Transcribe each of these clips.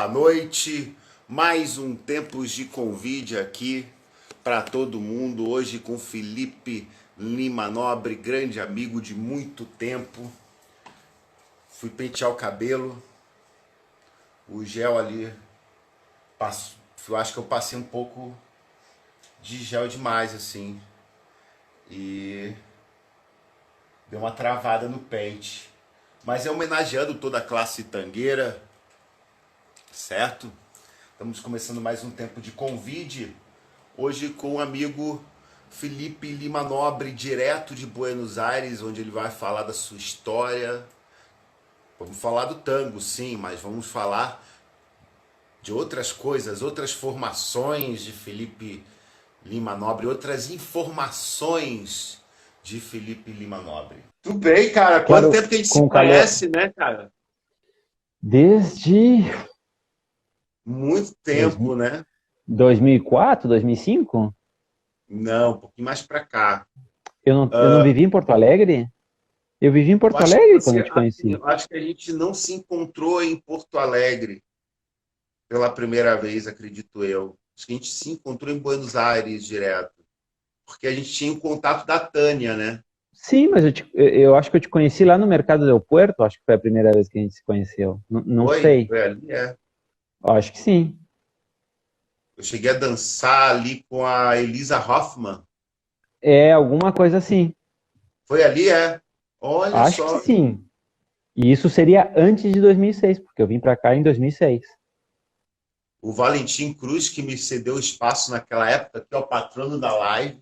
boa noite. Mais um Tempos de Convite aqui para todo mundo. Hoje com Felipe Lima Nobre, grande amigo de muito tempo. Fui pentear o cabelo. O gel ali, eu acho que eu passei um pouco de gel demais assim. E deu uma travada no pente. Mas é homenageando toda a classe tangueira, certo? Estamos começando mais um tempo de convite. Hoje com o amigo Felipe Lima Nobre, direto de Buenos Aires, onde ele vai falar da sua história. Vamos falar do tango, sim, mas vamos falar de outras coisas, outras formações de Felipe Lima Nobre, outras informações de Felipe Lima Nobre. Tudo bem, cara? Quanto Claro, tempo que a gente se com calor. conhece, né, cara? Desde Muito tempo, 2000 né? 2004, 2005? Não, um pouquinho mais pra cá. Eu não vivi em Porto Alegre? Eu vivi em Eu Porto acho que Alegre quando você, eu te assim, conheci. eu acho que a gente não se encontrou em Porto Alegre pela primeira vez, acredito eu. Acho que a gente se encontrou em Buenos Aires direto, porque a gente tinha o contato da Tânia, né? Sim, mas eu acho que eu te conheci lá no Mercado del Puerto, acho que foi a primeira vez que a gente se conheceu. Não Foi, sei, velho, é. acho que sim. Eu cheguei a dançar ali com a Elisa Hoffman. É alguma coisa assim. Foi ali, é? Olha Acho que só. sim. E isso seria antes de 2006, porque eu vim pra cá em 2006. O Valentim Cruz, que me cedeu espaço naquela época, que é o patrono da live.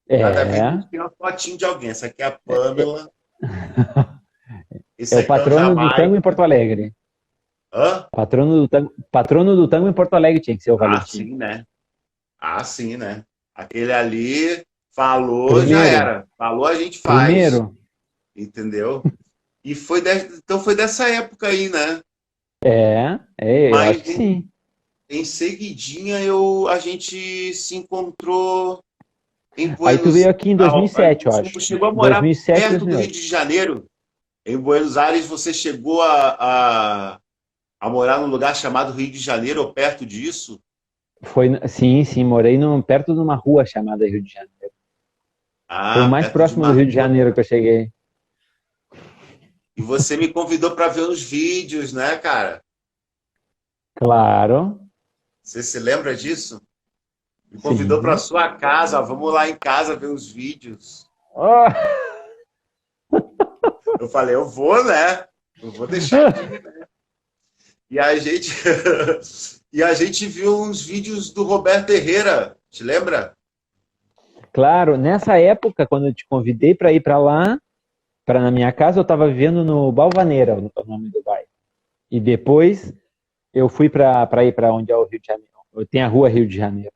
Cada vez a É, gente tem uma fotinho de alguém. Essa aqui é a Pamela. é Esse o aqui é o patrono do tango em Jamaica. Porto Alegre. Hã? Patrono do tango em Porto Alegre tinha que ser o Ah, Valentim. sim, né? Ah, sim, né? Aquele ali falou, já Primeiro, era. Falou, a gente faz. primeiro, Entendeu? E então foi dessa época aí, né? eu acho Mas que sim. em seguidinha a gente se encontrou em Aí tu Buenos veio aqui em Aires. 2007, eu Você acho. chegou a morar 2007, perto do Rio 2008. de Janeiro. Em Buenos Aires, você chegou a morar num lugar chamado Rio de Janeiro, ou perto disso? Sim, morei perto de uma rua chamada Rio de Janeiro. Foi o Ah, mais perto de próximo uma do Rio de rua. Janeiro que eu cheguei. E você me convidou para ver os vídeos, né, cara? Claro, Você se lembra disso? Me convidou para sim. sua casa, ó, vamos lá em casa ver os vídeos. Ah, Eu falei, eu vou, né? Eu vou deixar de ir, né? E a gente e a gente viu uns vídeos do Roberto Herrera, te lembra? claro, nessa época, quando eu te convidei para ir para lá, para na minha casa, eu estava vivendo no Balvaneira, o nome do bairro. E depois eu fui para ir para onde é o Rio de Janeiro. Tem a rua Rio de Janeiro.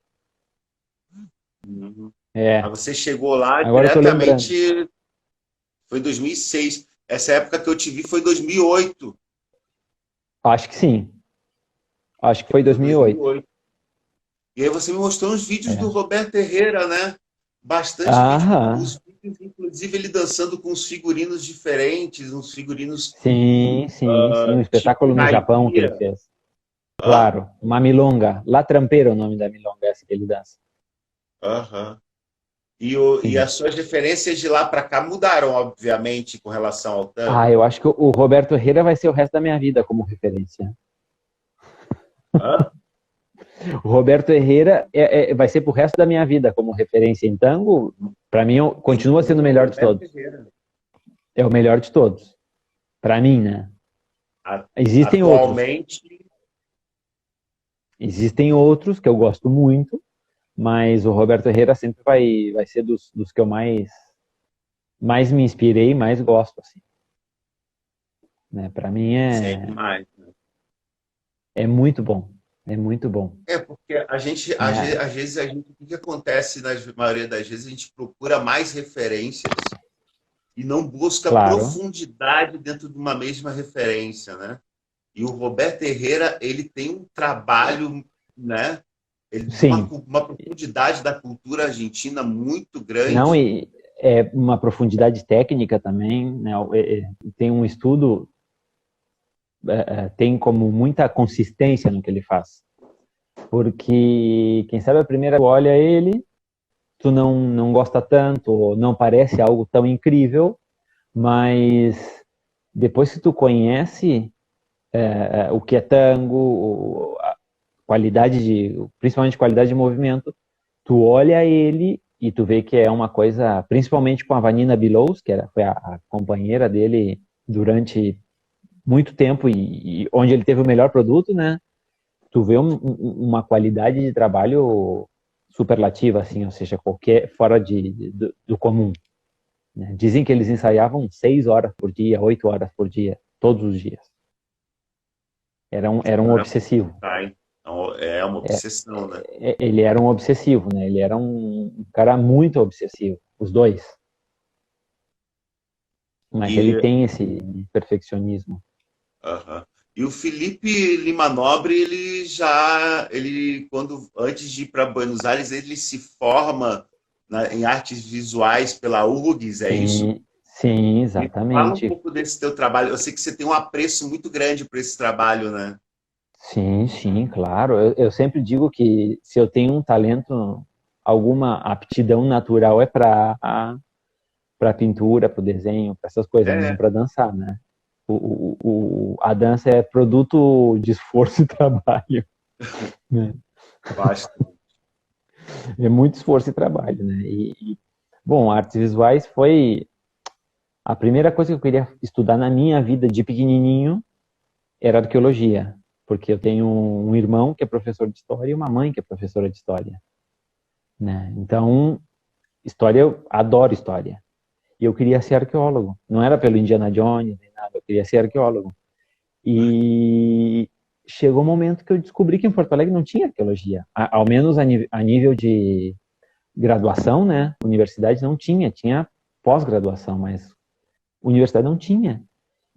Uhum. Aí É, você chegou lá agora eu tô lembrando. diretamente, foi em 2006. Essa época que eu te vi foi 2008. Acho que sim. Acho que foi Foi 2008. 2008. E aí você me mostrou uns vídeos do É. Roberto Herrera, né? Bastante vídeo, Aham. os vídeos, inclusive ele dançando com uns figurinos diferentes, uns figurinos Sim. Um tipo espetáculo no Japão que ele caipira. fez. Hã? Claro. Uma milonga. La Trampeira é o nome da milonga, essa que ele dança. Aham. E Sim. as suas referências de lá para cá mudaram, obviamente, com relação ao Ah, tango. eu acho que o Roberto Herrera vai ser o resto da minha vida como referência. Hã? O Roberto Herrera vai ser pro resto da minha vida como referência em tango. Para mim, Em continua sendo o tango, melhor de Roberto todos. Herrera. É o melhor de todos. Para mim, né? A- Existem outros. Atualmente, Existem outros que eu gosto muito, mas o Roberto Herrera sempre vai ser dos que eu mais me inspirei, mais gosto, assim, né? Para mim sempre mais. é muito bom, é muito bom, É, porque a gente, né? às vezes, o que acontece na maioria das vezes, a gente procura mais referências e não busca Claro, profundidade dentro de uma mesma referência, né? E o Roberto Herrera, ele tem um trabalho, né? Ele tem sim, uma profundidade da cultura argentina muito não grande. e é uma profundidade técnica também, né? Tem um estudo tem como muita consistência no que ele faz. Porque, quem sabe, a primeira tu olha ele, tu não gosta tanto, ou não parece algo tão incrível, mas depois que tu conhece o que é tango, a qualidade principalmente qualidade de movimento, tu olha ele e tu vê que é uma coisa, principalmente com a Vanina Bilous, que foi a companheira dele durante muito tempo e onde ele teve o melhor produto, né? Tu vê uma qualidade de trabalho superlativa, assim, ou seja, qualquer fora do comum. Né? Dizem que eles ensaiavam 6 horas por dia, 8 horas por dia, todos os dias. Era um obsessivo. É uma obsessão, né? Ele era um obsessivo, né? Ele era um cara muito obsessivo, os dois. Mas ele tem esse perfeccionismo. E o Felipe Lima Nobre, antes de ir para Buenos Aires, ele se forma em artes visuais pela URGS, é isso? Sim, Fala um exatamente. pouco desse teu trabalho. Eu sei que você tem um apreço muito grande por esse trabalho, né? Sim, claro. Eu sempre digo que se eu tenho um talento, alguma aptidão natural é para pintura, para o desenho, para essas coisas, não para dançar, né? A dança é produto de esforço e trabalho. Né? Basta. É muito esforço e trabalho, né? Bom, artes visuais foi a primeira coisa que eu queria estudar na minha vida de pequenininho era arqueologia, porque eu tenho um irmão que é professor de história e uma mãe que é professora de história, né? Então, história, eu adoro história. E eu queria ser arqueólogo. Não era pelo Indiana Jones nem nada, eu queria ser arqueólogo. E chegou um momento que eu descobri que em Porto Alegre não tinha arqueologia, ao menos a nível de graduação, né? Universidade não tinha, tinha pós-graduação, mas universidade não tinha.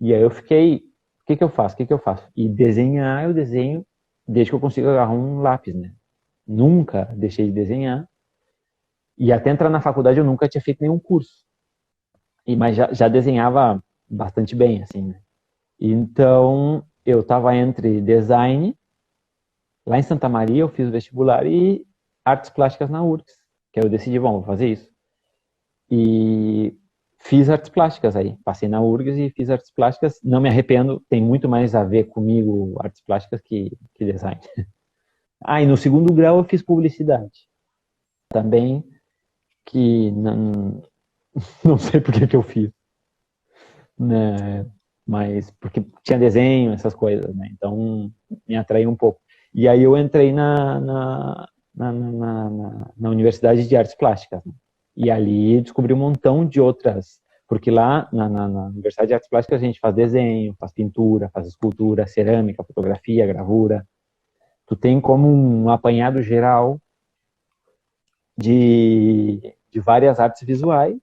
E aí eu fiquei, o que que eu faço? O que que eu faço? E desenhar, eu desenho desde que eu consigo agarrar um lápis, né? Nunca deixei de desenhar. E até entrar na faculdade eu nunca tinha feito nenhum curso. Mas já desenhava bastante bem, assim, né? Então, eu estava entre design, lá em Santa Maria eu fiz o vestibular, e artes plásticas na URGS, que aí eu decidi, bom, vou fazer isso. E fiz artes plásticas aí, passei na URGS e fiz artes plásticas, não me arrependo, tem muito mais a ver comigo artes plásticas que design. E no segundo grau eu fiz publicidade, também, que não sei por que eu fiz, né? Mas porque tinha desenho, essas coisas, né? Então me atraiu um pouco. E aí eu entrei na Universidade de Artes Plásticas, né? E ali descobri um montão de outras, porque lá na Universidade de Artes Plásticas a gente faz desenho, faz pintura, faz escultura, cerâmica, fotografia, gravura. Tu tem como um apanhado geral de várias artes visuais,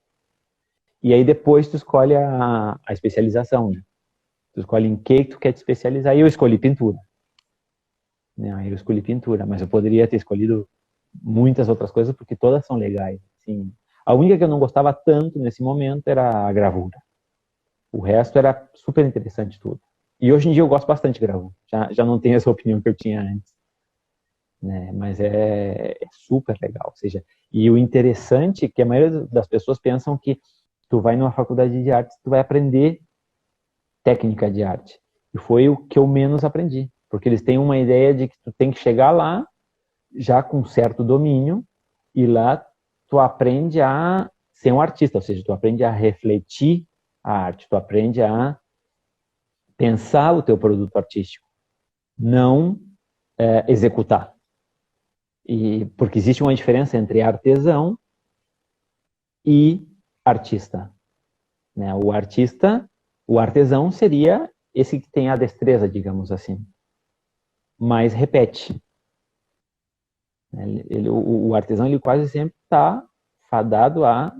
e aí depois tu escolhe a especialização, né? Tu escolhe em que tu quer te especializar, e eu escolhi pintura. Né? Aí eu escolhi pintura, mas eu poderia ter escolhido muitas outras coisas, porque todas são legais. Assim. A única que eu não gostava tanto nesse momento era a gravura. O resto era super interessante tudo. E hoje em dia eu gosto bastante de gravura. Já não tenho essa opinião que eu tinha antes. Né? Mas é super legal. Ou seja, e o interessante é que a maioria das pessoas pensam que tu vai numa faculdade de artes, tu vai aprender técnica de arte. E foi o que eu menos aprendi. Porque eles têm uma ideia de que tu tem que chegar lá já com certo domínio, e lá tu aprende a ser um artista, ou seja, tu aprende a refletir a arte, tu aprende a pensar o teu produto artístico, não executar. Porque existe uma diferença entre artesão e artista. Né? O artesão seria esse que tem a destreza, digamos assim, mas repete. O artesão ele quase sempre está fadado a...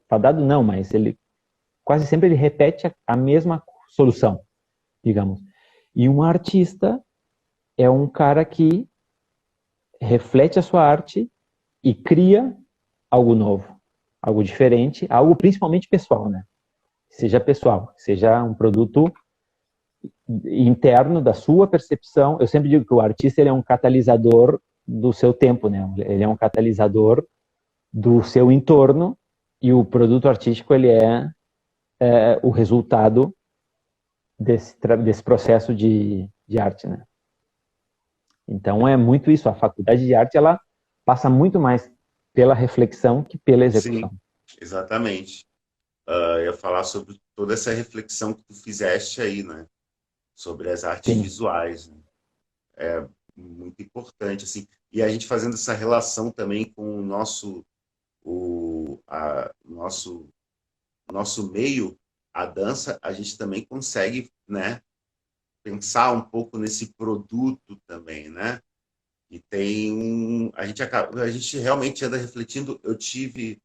Fadado não, mas ele quase sempre ele repete a mesma solução, digamos. E um artista é um cara que reflete a sua arte e cria algo novo, algo diferente, algo principalmente pessoal, né? Seja pessoal, seja um produto interno da sua percepção. Eu sempre digo que o artista ele é um catalisador do seu tempo, né? Ele é um catalisador do seu entorno, e o produto artístico ele é o resultado desse processo de arte, né? Então é muito isso. A faculdade de arte ela passa muito mais pela reflexão que pela execução. Sim, exatamente. Eu ia falar sobre toda essa reflexão que tu fizeste aí, né? Sobre as artes Sim. visuais, né? É muito importante, assim. E a gente fazendo essa relação também com o nosso meio, a dança, a gente também consegue, né, pensar um pouco nesse produto também, né? E a gente realmente anda refletindo. Eu tive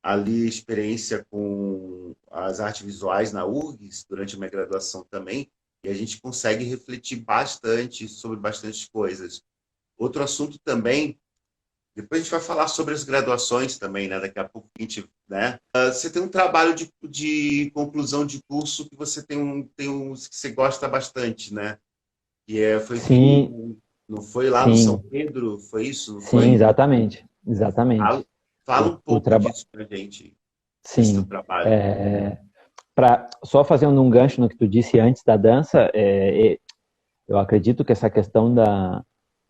ali experiência com as artes visuais na URGS durante a minha graduação também, e a gente consegue refletir bastante sobre bastantes coisas. Outro assunto também, depois a gente vai falar sobre as graduações também, né? Daqui a pouco a gente, né? Você tem um trabalho de conclusão de curso que você tem um que você gosta bastante, né? Foi Sim, feito, não foi lá no São sim, Pedro, foi isso? Não sim, foi? exatamente, exatamente. Fala um O pouco trabalho, disso pra gente, desse teu sim. trabalho. Só fazendo um gancho no que tu disse antes da dança, eu acredito que essa questão da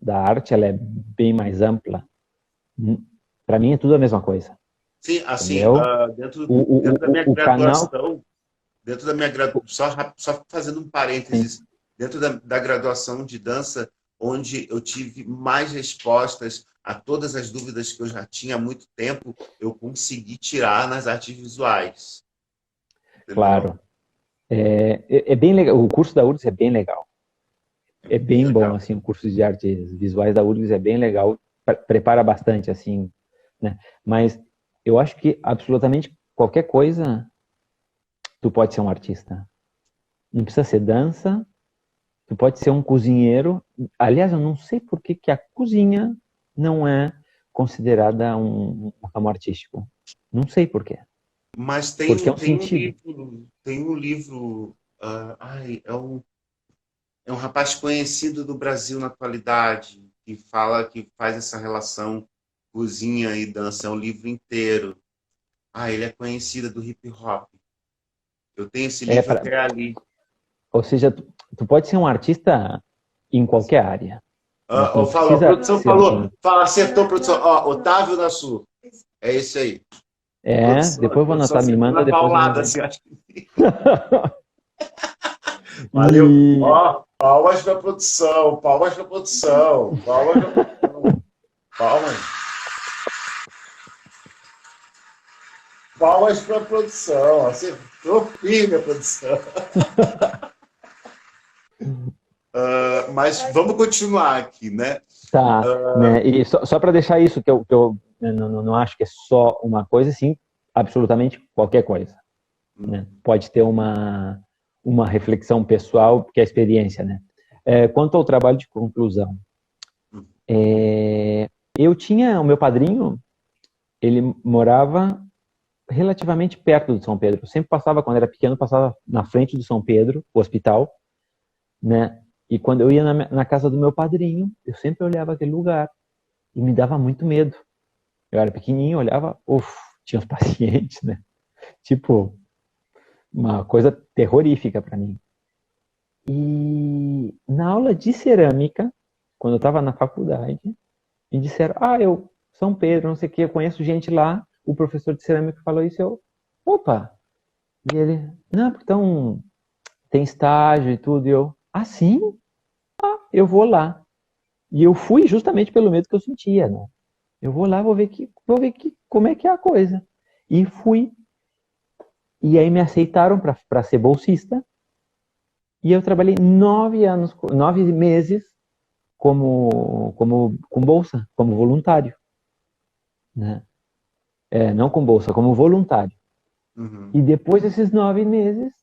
arte ela é bem mais ampla. Para mim é tudo a mesma coisa, Sim, assim, entendeu? dentro da minha O canal, graduação, só fazendo um sim, parênteses, dentro da graduação de dança, onde eu tive mais respostas a todas as dúvidas que eu já tinha há muito tempo, eu consegui tirar nas artes visuais, entendeu? claro. É bem legal. O curso da URGS é bem legal. É É bem bem bom, legal. assim, o curso de artes visuais da URGS é bem legal. Prepara bastante, assim, né? Mas eu acho que absolutamente qualquer coisa tu pode ser um artista. Não precisa ser dança, tu pode ser um cozinheiro. Aliás, eu não sei por que que a cozinha não é considerada um ramo artístico. Não sei por quê. Mas Porque é um tem um sentido. livro, é um rapaz conhecido do Brasil na atualidade, que fala, que faz essa relação cozinha e dança, é um livro inteiro. Ele é conhecido do hip hop. Eu tenho esse É livro pra, até ali. ou seja, tu pode ser um artista em qualquer área, né? Tu não Falou, a precisa produção ser falou, um... acertou a produção. Otávio Nassur. É esse aí. A Depois eu vou produção anotar, me acertou manda na depois eu vou paulada, ver. assim, acho que. Valeu. E Palmas para a produção, palmas para a produção, palmas para a produção. Palmas. Palmas para a produção. Acertou firme a produção. Mas vamos continuar aqui, né? tá, né? E só para deixar isso, que eu né, não acho que é só uma coisa, sim, absolutamente qualquer coisa, né? Pode ter uma reflexão pessoal, que é a experiência, né? Quanto ao trabalho de conclusão, eu tinha o meu padrinho, ele morava relativamente perto do São Pedro. Eu sempre passava, quando era pequeno, passava na frente do São Pedro, o hospital, né? E quando eu ia na casa do meu padrinho, eu sempre olhava aquele lugar e me dava muito medo. Eu era pequenininho, olhava, tinha os pacientes, né? Tipo, uma coisa terrorífica para mim. E na aula de cerâmica, quando eu estava na faculdade, me disseram, eu, São Pedro, não sei o que, eu conheço gente lá, o professor de cerâmica falou isso, opa! E ele, não, então tem estágio e tudo, e eu, sim? Eu vou lá. E eu fui justamente pelo medo que eu sentia, né? Eu vou lá, vou ver como é que é a coisa. E fui. E aí me aceitaram para ser bolsista. E eu trabalhei 9 anos, 9 meses com bolsa, como voluntário, né? Não com bolsa, como voluntário. Uhum. E depois desses 9 meses,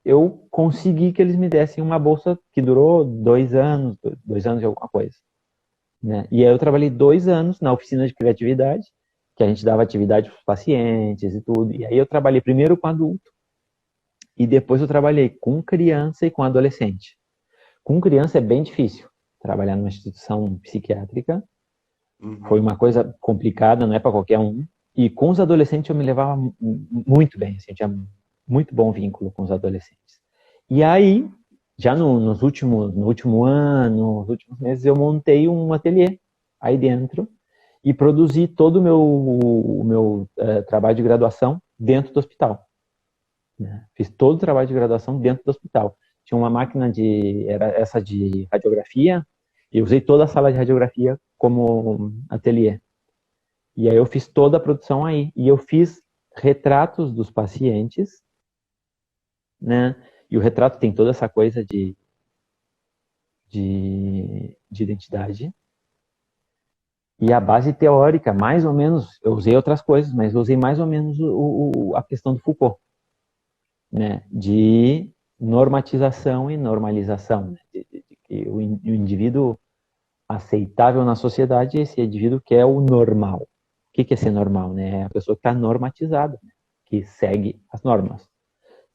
eu consegui que eles me dessem uma bolsa que durou 2 anos, 2 anos e alguma coisa, né? E aí eu trabalhei 2 anos na oficina de criatividade, que a gente dava atividade para os pacientes e tudo. E aí eu trabalhei primeiro com adulto, e depois eu trabalhei com criança e com adolescente. Com criança é bem difícil trabalhar numa instituição psiquiátrica. Foi uma coisa complicada, não é para qualquer um. E com os adolescentes eu me levava muito bem, assim, eu tinha muito bom vínculo com os adolescentes. E aí, já no último ano, nos últimos meses, eu montei um ateliê aí dentro e produzi todo o meu trabalho de graduação dentro do hospital. Né? Fiz todo o trabalho de graduação dentro do hospital. Tinha uma máquina era essa de radiografia, e usei toda a sala de radiografia como ateliê. E aí eu fiz toda a produção aí. E eu fiz retratos dos pacientes, né? E o retrato tem toda essa coisa de identidade. E a base teórica, mais ou menos, eu usei outras coisas, mas eu usei mais ou menos a questão do Foucault, né? De normatização e normalização, né? De que o indivíduo aceitável na sociedade é esse indivíduo que é o normal. O que é ser normal, né? É a pessoa que está normatizada, né? Que segue as normas.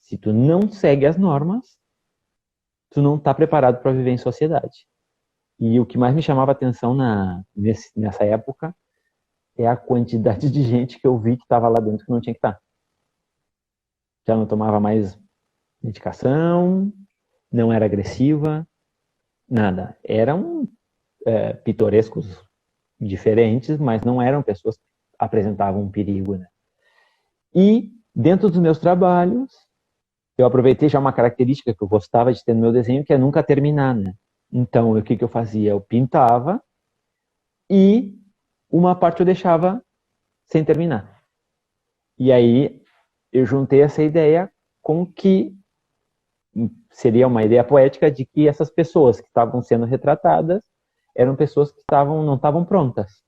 Se tu não segue as normas, tu não está preparado para viver em sociedade. E o que mais me chamava a atenção nessa época é a quantidade de gente que eu vi que estava lá dentro que não tinha que estar. Já não tomava mais medicação, não era agressiva, nada. Eram pitorescos diferentes, mas não eram pessoas que apresentavam um perigo, né? E dentro dos meus trabalhos, eu aproveitei já uma característica que eu gostava de ter no meu desenho, que é nunca terminar, né? Então, o que eu fazia? Eu pintava e uma parte eu deixava sem terminar. E aí, eu juntei essa ideia com que seria uma ideia poética de que essas pessoas que estavam sendo retratadas eram pessoas que não estavam prontas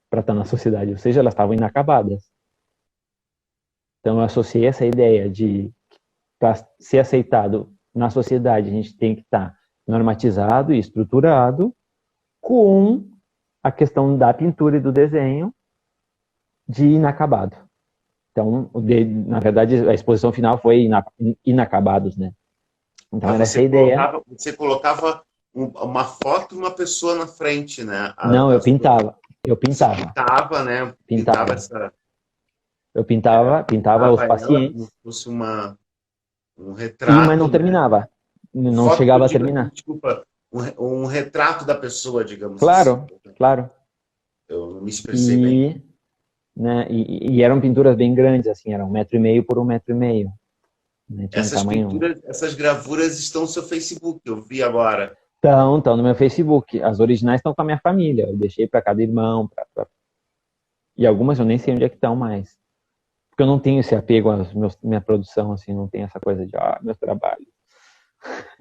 para estar na sociedade, ou seja, elas estavam inacabadas. Então, eu associei essa ideia de para ser aceitado na sociedade, a gente tem que estar normatizado e estruturado com a questão da pintura e do desenho de inacabado. Então, na verdade, a exposição final foi inacabados, né? Então, era essa ideia. Você colocava uma foto e uma pessoa na frente, né? Não, eu pintava. Você pintava, né? Pintava essa... Eu pintava os pacientes. Como se fosse um retrato. Mas não terminava. Não chegava a terminar. Desculpa, um retrato da pessoa, digamos assim. Claro. Eu não me expressei bem. Né, e eram pinturas bem grandes, assim, eram 1,5 m por 1,5 m. Né, essas gravuras estão no seu Facebook, eu vi agora. Estão no meu Facebook. As originais estão com a minha família. Eu deixei para cada irmão. E algumas eu nem sei onde é que estão mais. Porque eu não tenho esse apego à minha produção, assim, não tem essa coisa de, meu trabalho.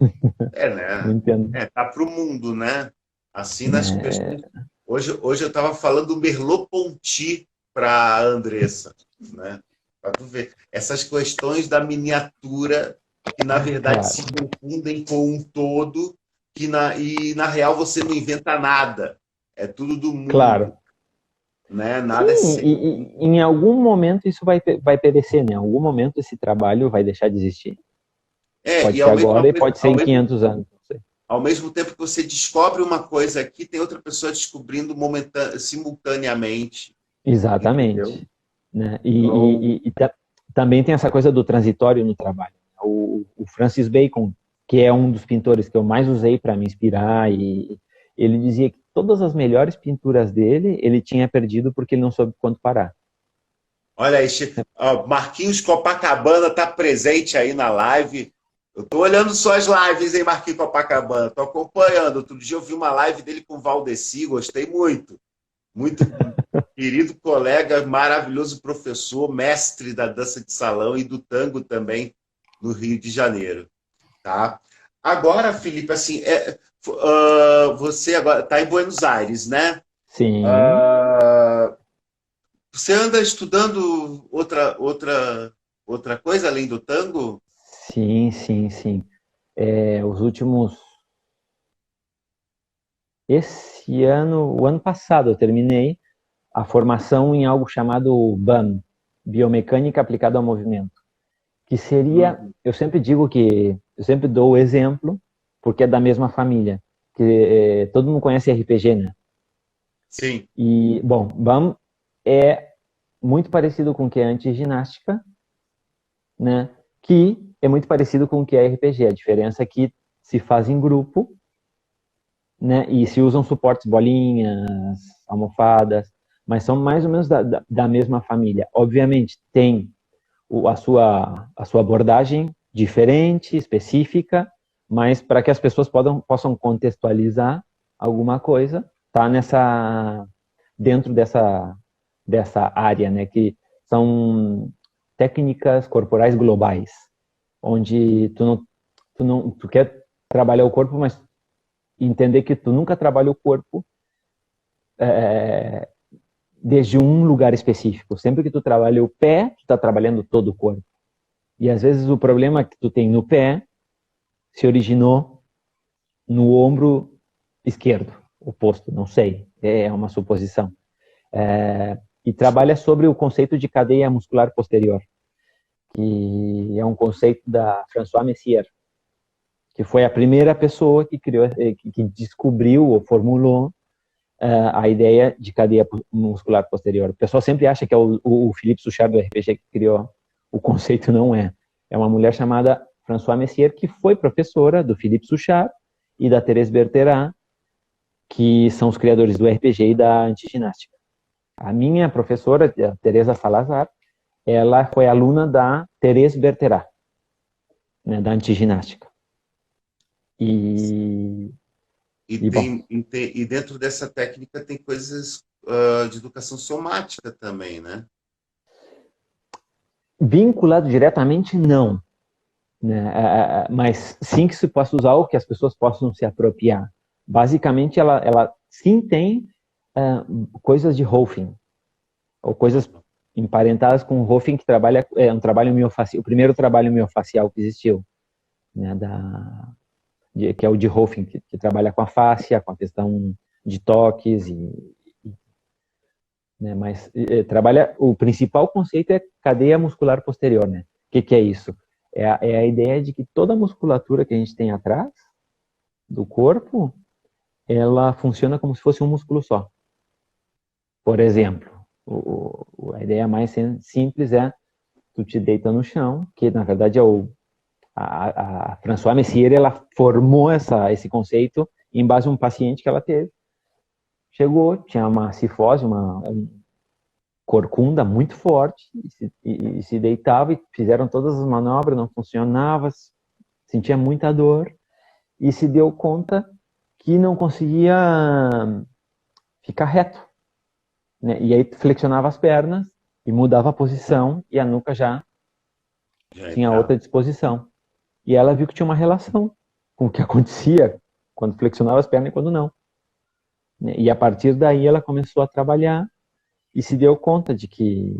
Né? Não entendo. Tá pro mundo, né? Assim nas questões. Hoje eu estava falando do Merleau-Ponty para a Andressa, né? Para tu ver. Essas questões da miniatura que, na verdade, se confundem com um todo, e na real você não inventa nada. É tudo do mundo. Claro. Né? Nada Sim, e em algum momento isso vai perecer, né? Em algum momento esse trabalho vai deixar de existir. Pode ser agora e pode ser em 500 anos. Não sei. Ao mesmo tempo que você descobre uma coisa aqui, tem outra pessoa descobrindo simultaneamente. Exatamente. Né? E também tem essa coisa do transitório no trabalho. O Francis Bacon, que é um dos pintores que eu mais usei para me inspirar, e ele dizia que todas as melhores pinturas dele, ele tinha perdido porque ele não soube quando parar. Olha aí, Marquinhos Copacabana está presente aí na live. Eu estou olhando suas lives, hein, Marquinhos Copacabana? Estou acompanhando. Outro dia eu vi uma live dele com o Valdeci, gostei muito. Muito querido colega, maravilhoso professor, mestre da dança de salão e do tango também no Rio de Janeiro. Tá? Agora, Felipe, assim, você agora está em Buenos Aires, né? Sim. Você anda estudando outra coisa além do tango? Sim. Os últimos... o ano passado, eu terminei a formação em algo chamado BAM, Biomecânica Aplicada ao Movimento, que seria, Uhum. eu sempre dou o exemplo, porque é da mesma família, que todo mundo conhece RPG, né? Sim. E, bom, BAM é muito parecido com o que é antiginástica, né? Que é muito parecido com o que é RPG. A diferença é que se faz em grupo, né? E se usam suportes, bolinhas, almofadas, mas são mais ou menos da mesma família. Obviamente, tem a sua abordagem diferente, específica, mas para que as pessoas possam contextualizar alguma coisa, tá dentro dessa área, né, que são técnicas corporais globais, onde tu quer trabalhar o corpo, mas entender que tu nunca trabalha o corpo desde um lugar específico. Sempre que tu trabalha o pé, tu está trabalhando todo o corpo. E às vezes o problema que tu tem no pé se originou no ombro esquerdo, oposto, não sei, é uma suposição. E trabalha sobre o conceito de cadeia muscular posterior, que é um conceito da François Messier, que foi a primeira pessoa que criou, que descobriu ou formulou a ideia de cadeia muscular posterior. O pessoal sempre acha que é o Philippe Souchard do RPG que criou. O conceito não é. É uma mulher chamada François Messier, que foi professora do Philippe Souchard e da Thérèse Bertherat, que são os criadores do RPG e da antiginástica. A minha professora, a Teresa Salazar, ela foi aluna da Thérèse Bertherat, né, da antiginástica. E, bom, E dentro dessa técnica tem coisas de educação somática também, né? vinculado diretamente, não. Né? Mas sim que se possa usar ou que as pessoas possam se apropriar. Basicamente, ela sim tem coisas de Hofing, ou coisas emparentadas com o Hofing, que trabalha, é um trabalho miofacial, o primeiro trabalho miofacial que existiu, né? Que é o de Hofing, que trabalha com a fáscia, com a questão de toques, né? Mas trabalha, o principal conceito é cadeia muscular posterior, né? O que é isso? É a ideia de que toda a musculatura que a gente tem atrás do corpo, ela funciona como se fosse um músculo só. Por exemplo, a ideia mais simples é tu te deita no chão, que na verdade é a Françoise Messier, ela formou esse conceito em base a um paciente que ela teve. Chegou, tinha uma cifose, uma corcunda muito forte, e se deitava e fizeram todas as manobras, não funcionava, sentia muita dor, e se deu conta que não conseguia ficar reto. Né? E aí flexionava as pernas e mudava a posição e a nuca já Já tinha entrava. outra disposição. E ela viu que tinha uma relação com o que acontecia quando flexionava as pernas e quando não. Né? E a partir daí ela começou a trabalhar e se deu conta de que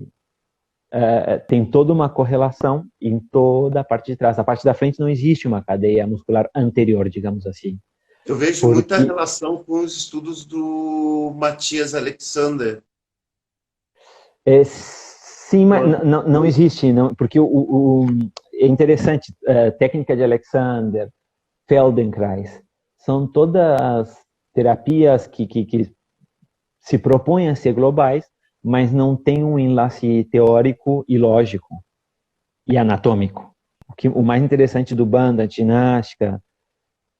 tem toda uma correlação em toda a parte de trás. A parte da frente não existe uma cadeia muscular anterior, digamos assim. Eu vejo muita Porque relação com os estudos do Matias Alexander. Sim, mas Quando- não existe, não, porque é interessante, técnica de Alexander, Feldenkrais, são todas terapias que se propõem a ser globais, mas não tem um enlace teórico e lógico e anatômico. O mais interessante do banda, ginástica,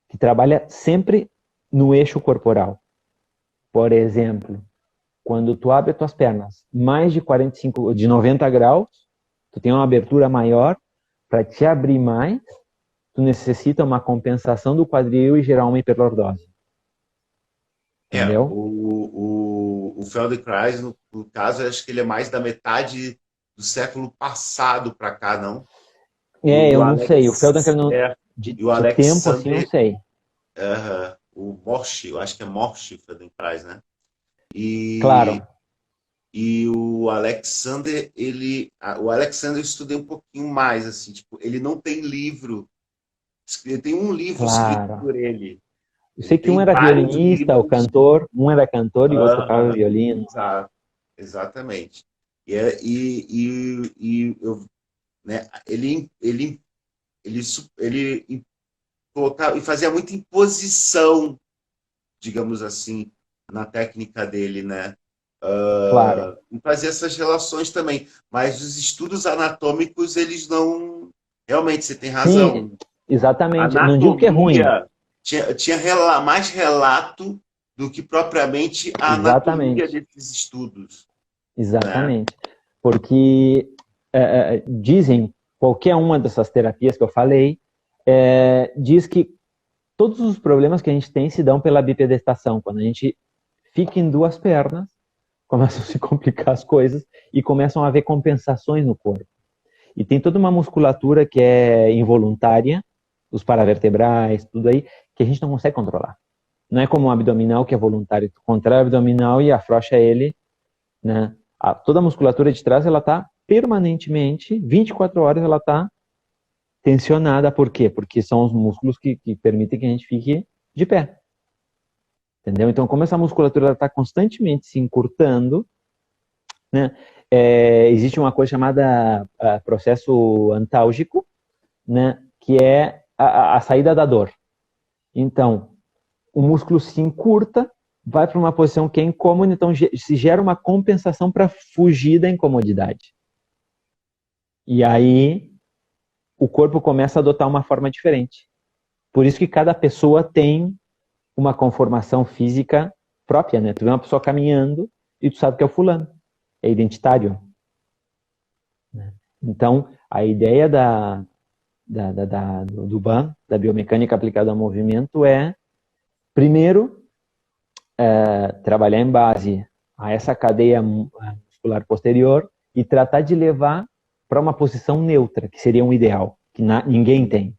que trabalha sempre no eixo corporal. Por exemplo, quando tu abre as tuas pernas mais de 45, de 90 graus, tu tem uma abertura maior, para te abrir mais, tu necessita uma compensação do quadril e gerar uma hiperlordose. Entendeu? O Feldenkrais, no caso, eu acho que ele é mais da metade do século passado para cá, não? E o Eu não sei. O Feldenkrais, Alex, é, e o de tempo assim, eu não Alexander, sei. o Morsch, eu acho que é Morsch Feldenkrais, né? E, Claro, e o Alexander, o Alexander eu estudei um pouquinho mais, assim, tipo, ele não tem livro, ele tem um livro escrito claro. por ele. Eu Ele sei que um tem era vários violinista, o livros. cantor, um era cantor e o outro tocava Aham, violino. exato, exatamente. E, é- e eu né? Ele colocava e fazia muita imposição, digamos assim, na técnica dele, né? Claro. E fazia essas relações também. Mas os estudos anatômicos, eles não. Realmente, você tem Sim, razão. exatamente. Não digo que é ruim. Anatomia tinha mais relato do que propriamente a anatomia Exatamente. desses estudos, né? Exatamente. Porque dizem, qualquer uma dessas terapias que eu falei, diz que todos os problemas que a gente tem se dão pela bipedestação. Quando a gente fica em duas pernas, começam a se complicar as coisas e começam a haver compensações no corpo. E tem toda uma musculatura que é involuntária, os paravertebrais, tudo aí, que a gente não consegue controlar. Não é como o abdominal, que é voluntário. Tu contrai o abdominal e afrouxa ele, né? Toda a musculatura de trás, ela está permanentemente, 24 horas, ela está tensionada. Por quê? Porque são os músculos que permitem que a gente fique de pé. Entendeu? Então, como essa musculatura está constantemente se encurtando, né? Existe uma coisa chamada processo antálgico, né? Que é a saída da dor. Então, o músculo se encurta, vai para uma posição que é incômoda, então se gera uma compensação para fugir da incomodidade. E aí o corpo começa a adotar uma forma diferente. Por isso que cada pessoa tem uma conformação física própria, né? Tu vê uma pessoa caminhando e tu sabe que é o fulano, é identitário. Então, a ideia do BAM, da biomecânica aplicada ao movimento, é, primeiro, trabalhar em base a essa cadeia muscular posterior e tratar de levar para uma posição neutra, que seria um ideal, que ninguém tem.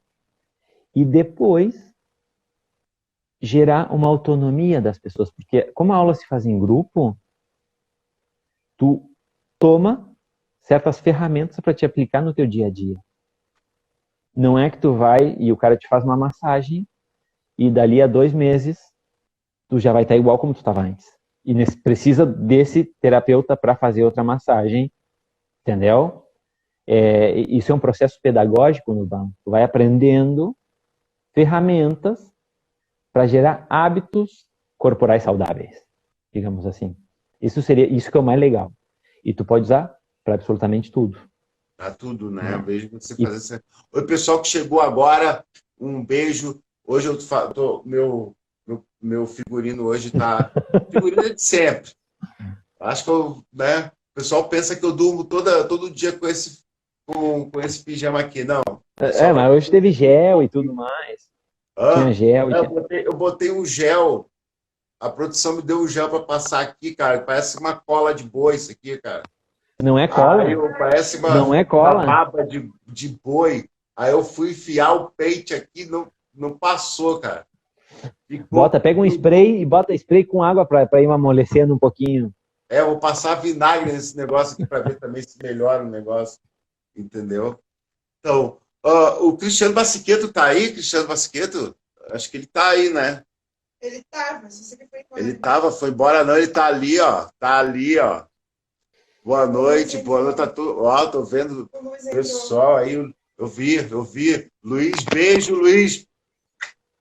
E depois gerar uma autonomia das pessoas, porque como a aula se faz em grupo, tu toma certas ferramentas para te aplicar no teu dia a dia. Não é que tu vai e o cara te faz uma massagem e dali a 2 meses tu já vai estar igual como tu estava antes. E precisa desse terapeuta para fazer outra massagem, entendeu? Isso é um processo pedagógico no banco. Tu vai aprendendo ferramentas para gerar hábitos corporais saudáveis, digamos assim. Isso que é o mais legal. E tu pode usar para absolutamente tudo. Pra tudo, né? Eu Né? vejo você fazer isso. Oi, pessoal que chegou agora, um beijo. Hoje eu meu figurino hoje tá. Figurino é de sempre. Acho que né? O pessoal pensa que eu durmo todo dia com esse pijama aqui. Não. Só Mas hoje teve gel e tudo mais. Tinha gel e tinha... Eu botei um gel. A produção me deu um gel para passar aqui, cara. Parece uma cola de boi isso aqui, cara. Não é cola? Parece Não é uma cola. baba de boi. Aí eu fui enfiar o peito aqui, não passou, cara. Pega um spray e bota spray com água para ir amolecendo um pouquinho. Eu vou passar vinagre nesse negócio aqui para ver também se melhora o negócio. Entendeu? Então, o Cristiano Bassiqueto tá aí, Cristiano Bassiqueto? Acho que ele tá aí, né? Ele tava, se você foi embora. Ele tava, foi embora não, ele tá ali, ó. Tá ali, ó. Boa noite, tá tudo. Ó, tô vendo o pessoal aí. Eu vi. Luiz, beijo, Luiz.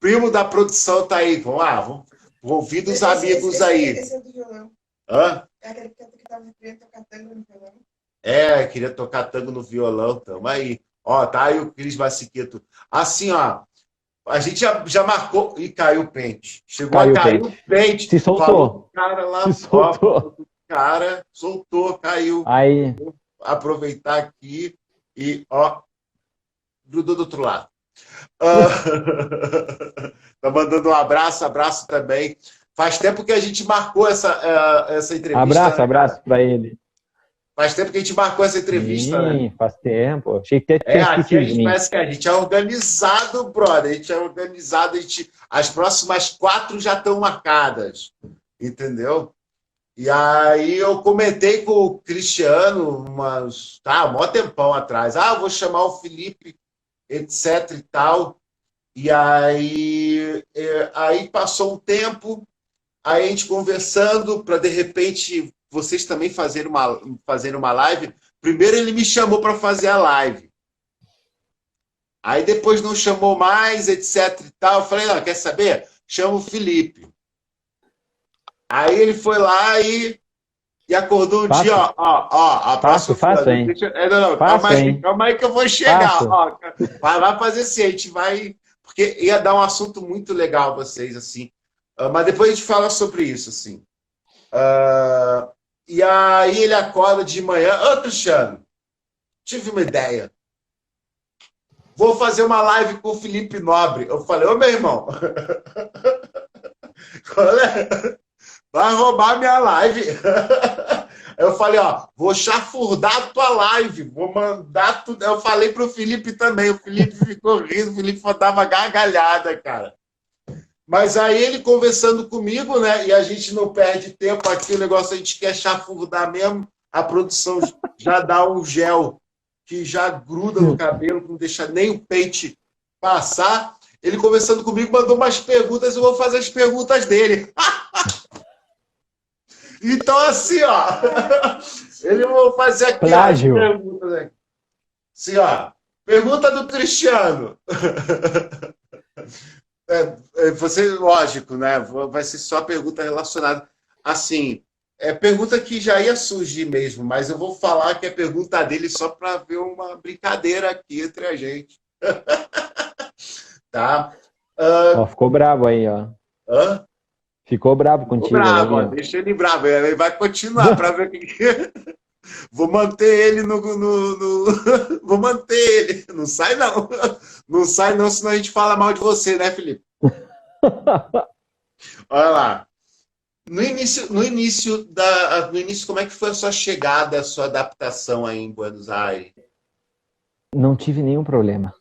Primo da produção tá aí. Vamos lá, vamos ouvir dos amigos aí. Esse é do violão. Hã? É aquele que tava querendo tocar tango no violão. Queria tocar tango no violão, tamo aí. Ó, tá aí o Cris Bassiqueto. Assim, ó, a gente já marcou e caiu o pente. Chegou a cair o pente. Se soltou. Falou, cara lá, se soltou. Cara, soltou, caiu. Aí. Vou aproveitar aqui e, ó, grudou do outro lado. Tá mandando um abraço também. Faz tempo que a gente marcou essa entrevista. Abraço para ele. Faz tempo que a gente marcou essa entrevista, Sim, né? Faz tempo. Achei que tinha Aqui a gente de mim. parece que a gente é organizado, brother. A gente é organizado, as próximas 4 já estão marcadas. Entendeu? E aí eu comentei com o Cristiano um maior tempão atrás. Vou chamar o Felipe, etc e tal. E aí passou um tempo, aí a gente conversando para, de repente, vocês também fazerem uma live. Primeiro ele me chamou para fazer a live. Aí depois não chamou mais, etc e tal. Eu falei, não, quer saber? Chama o Felipe. Aí ele foi lá e acordou um dia, Fácil, a fácil, próxima. fácil, hein? Não, Fácil, hein? calma aí que eu vou chegar. Fácil. Ó, vai fazer assim, a gente vai. Porque ia dar um assunto muito legal a vocês, assim. Mas depois a gente fala sobre isso, assim. Ah, e aí ele acorda de manhã. Ô, Cristiano, tive uma ideia. Vou fazer uma live com o Felipe Nobre. Eu falei, ô meu irmão, vai roubar minha live. Eu falei, ó, vou chafurdar a tua live, vou mandar tudo. Eu falei pro Felipe também, o Felipe ficou rindo, o Felipe dava gargalhada, cara. Mas aí ele conversando comigo, né, e a gente não perde tempo aqui, o negócio a gente quer chafurdar mesmo, a produção já dá um gel que já gruda no cabelo, não deixa nem o pente passar. Ele conversando comigo, mandou umas perguntas, eu vou fazer as perguntas dele. Então, assim, ó, ele vai fazer aqui, ó, as Plágio. perguntas aqui. Assim, ó, pergunta do Cristiano. Você, lógico, né? Vai ser só pergunta relacionada. Assim, pergunta que já ia surgir mesmo, mas eu vou falar que é pergunta dele só para ver uma brincadeira aqui entre a gente. Tá? Ó, ficou bravo aí, ó. Hã? Ficou bravo Ficou contigo bravo, aí, ó, ó. deixa ele bravo. Ele vai continuar para ver o que. Vou manter ele Vou manter ele. Não sai, não. Não sai, não, senão a gente fala mal de você, né, Felipe? Olha lá. No início, como é que foi a sua chegada, a sua adaptação aí em Buenos Aires? Não tive nenhum problema.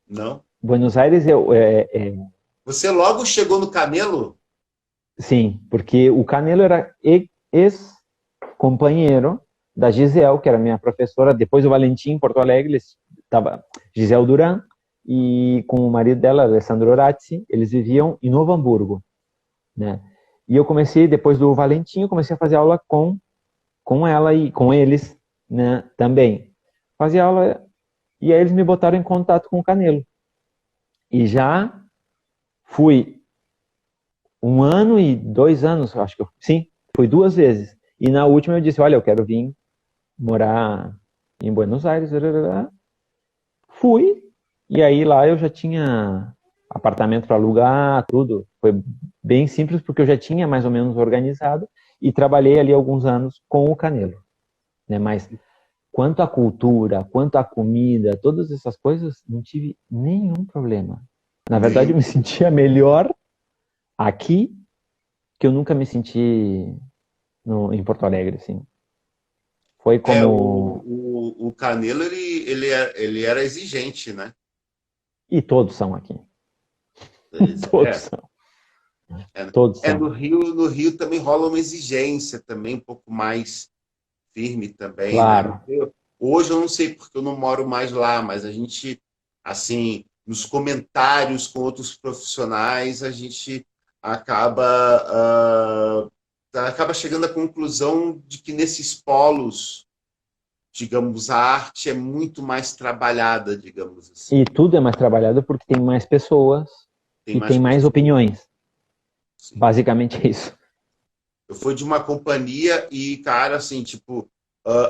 Não? Buenos Aires, Você logo chegou no Camelo? sim, porque o Canelo era ex-companheiro da Gisele, que era minha professora, depois o Valentim, em Porto Alegre, eles estava Gisele Duran, e com o marido dela, Alessandro Orazzi, eles viviam em Novo Hamburgo, né? E eu comecei, depois do Valentim, eu comecei a fazer aula com ela e com eles, né, também. Fazia aula, e aí eles me botaram em contato com o Canelo. E já fui 1 ano e 2 anos, acho que sim, fui 2 vezes. E na última eu disse, olha, eu quero vir morar em Buenos Aires. Fui, e aí lá eu já tinha apartamento para alugar, tudo. Foi bem simples, porque eu já tinha mais ou menos organizado e trabalhei ali alguns anos com o Canelo, né? Mas quanto à cultura, quanto à comida, todas essas coisas, não tive nenhum problema. Na verdade, eu me sentia melhor aqui que eu nunca me senti em Porto Alegre, assim. Foi como... O Canelo, ele era exigente, né? E todos são aqui. Todos É, são. Todos são. no Rio também rola uma exigência também, um pouco mais firme também, né? Claro. Hoje eu não sei porque eu não moro mais lá, mas a gente, assim, nos comentários com outros profissionais, a gente acaba chegando à conclusão de que nesses polos, digamos, a arte é muito mais trabalhada, digamos assim. E tudo é mais trabalhado porque tem mais pessoas Tem e mais tem mais pessoas. opiniões. Sim. Basicamente é isso. Eu fui de uma companhia e, cara, assim, tipo,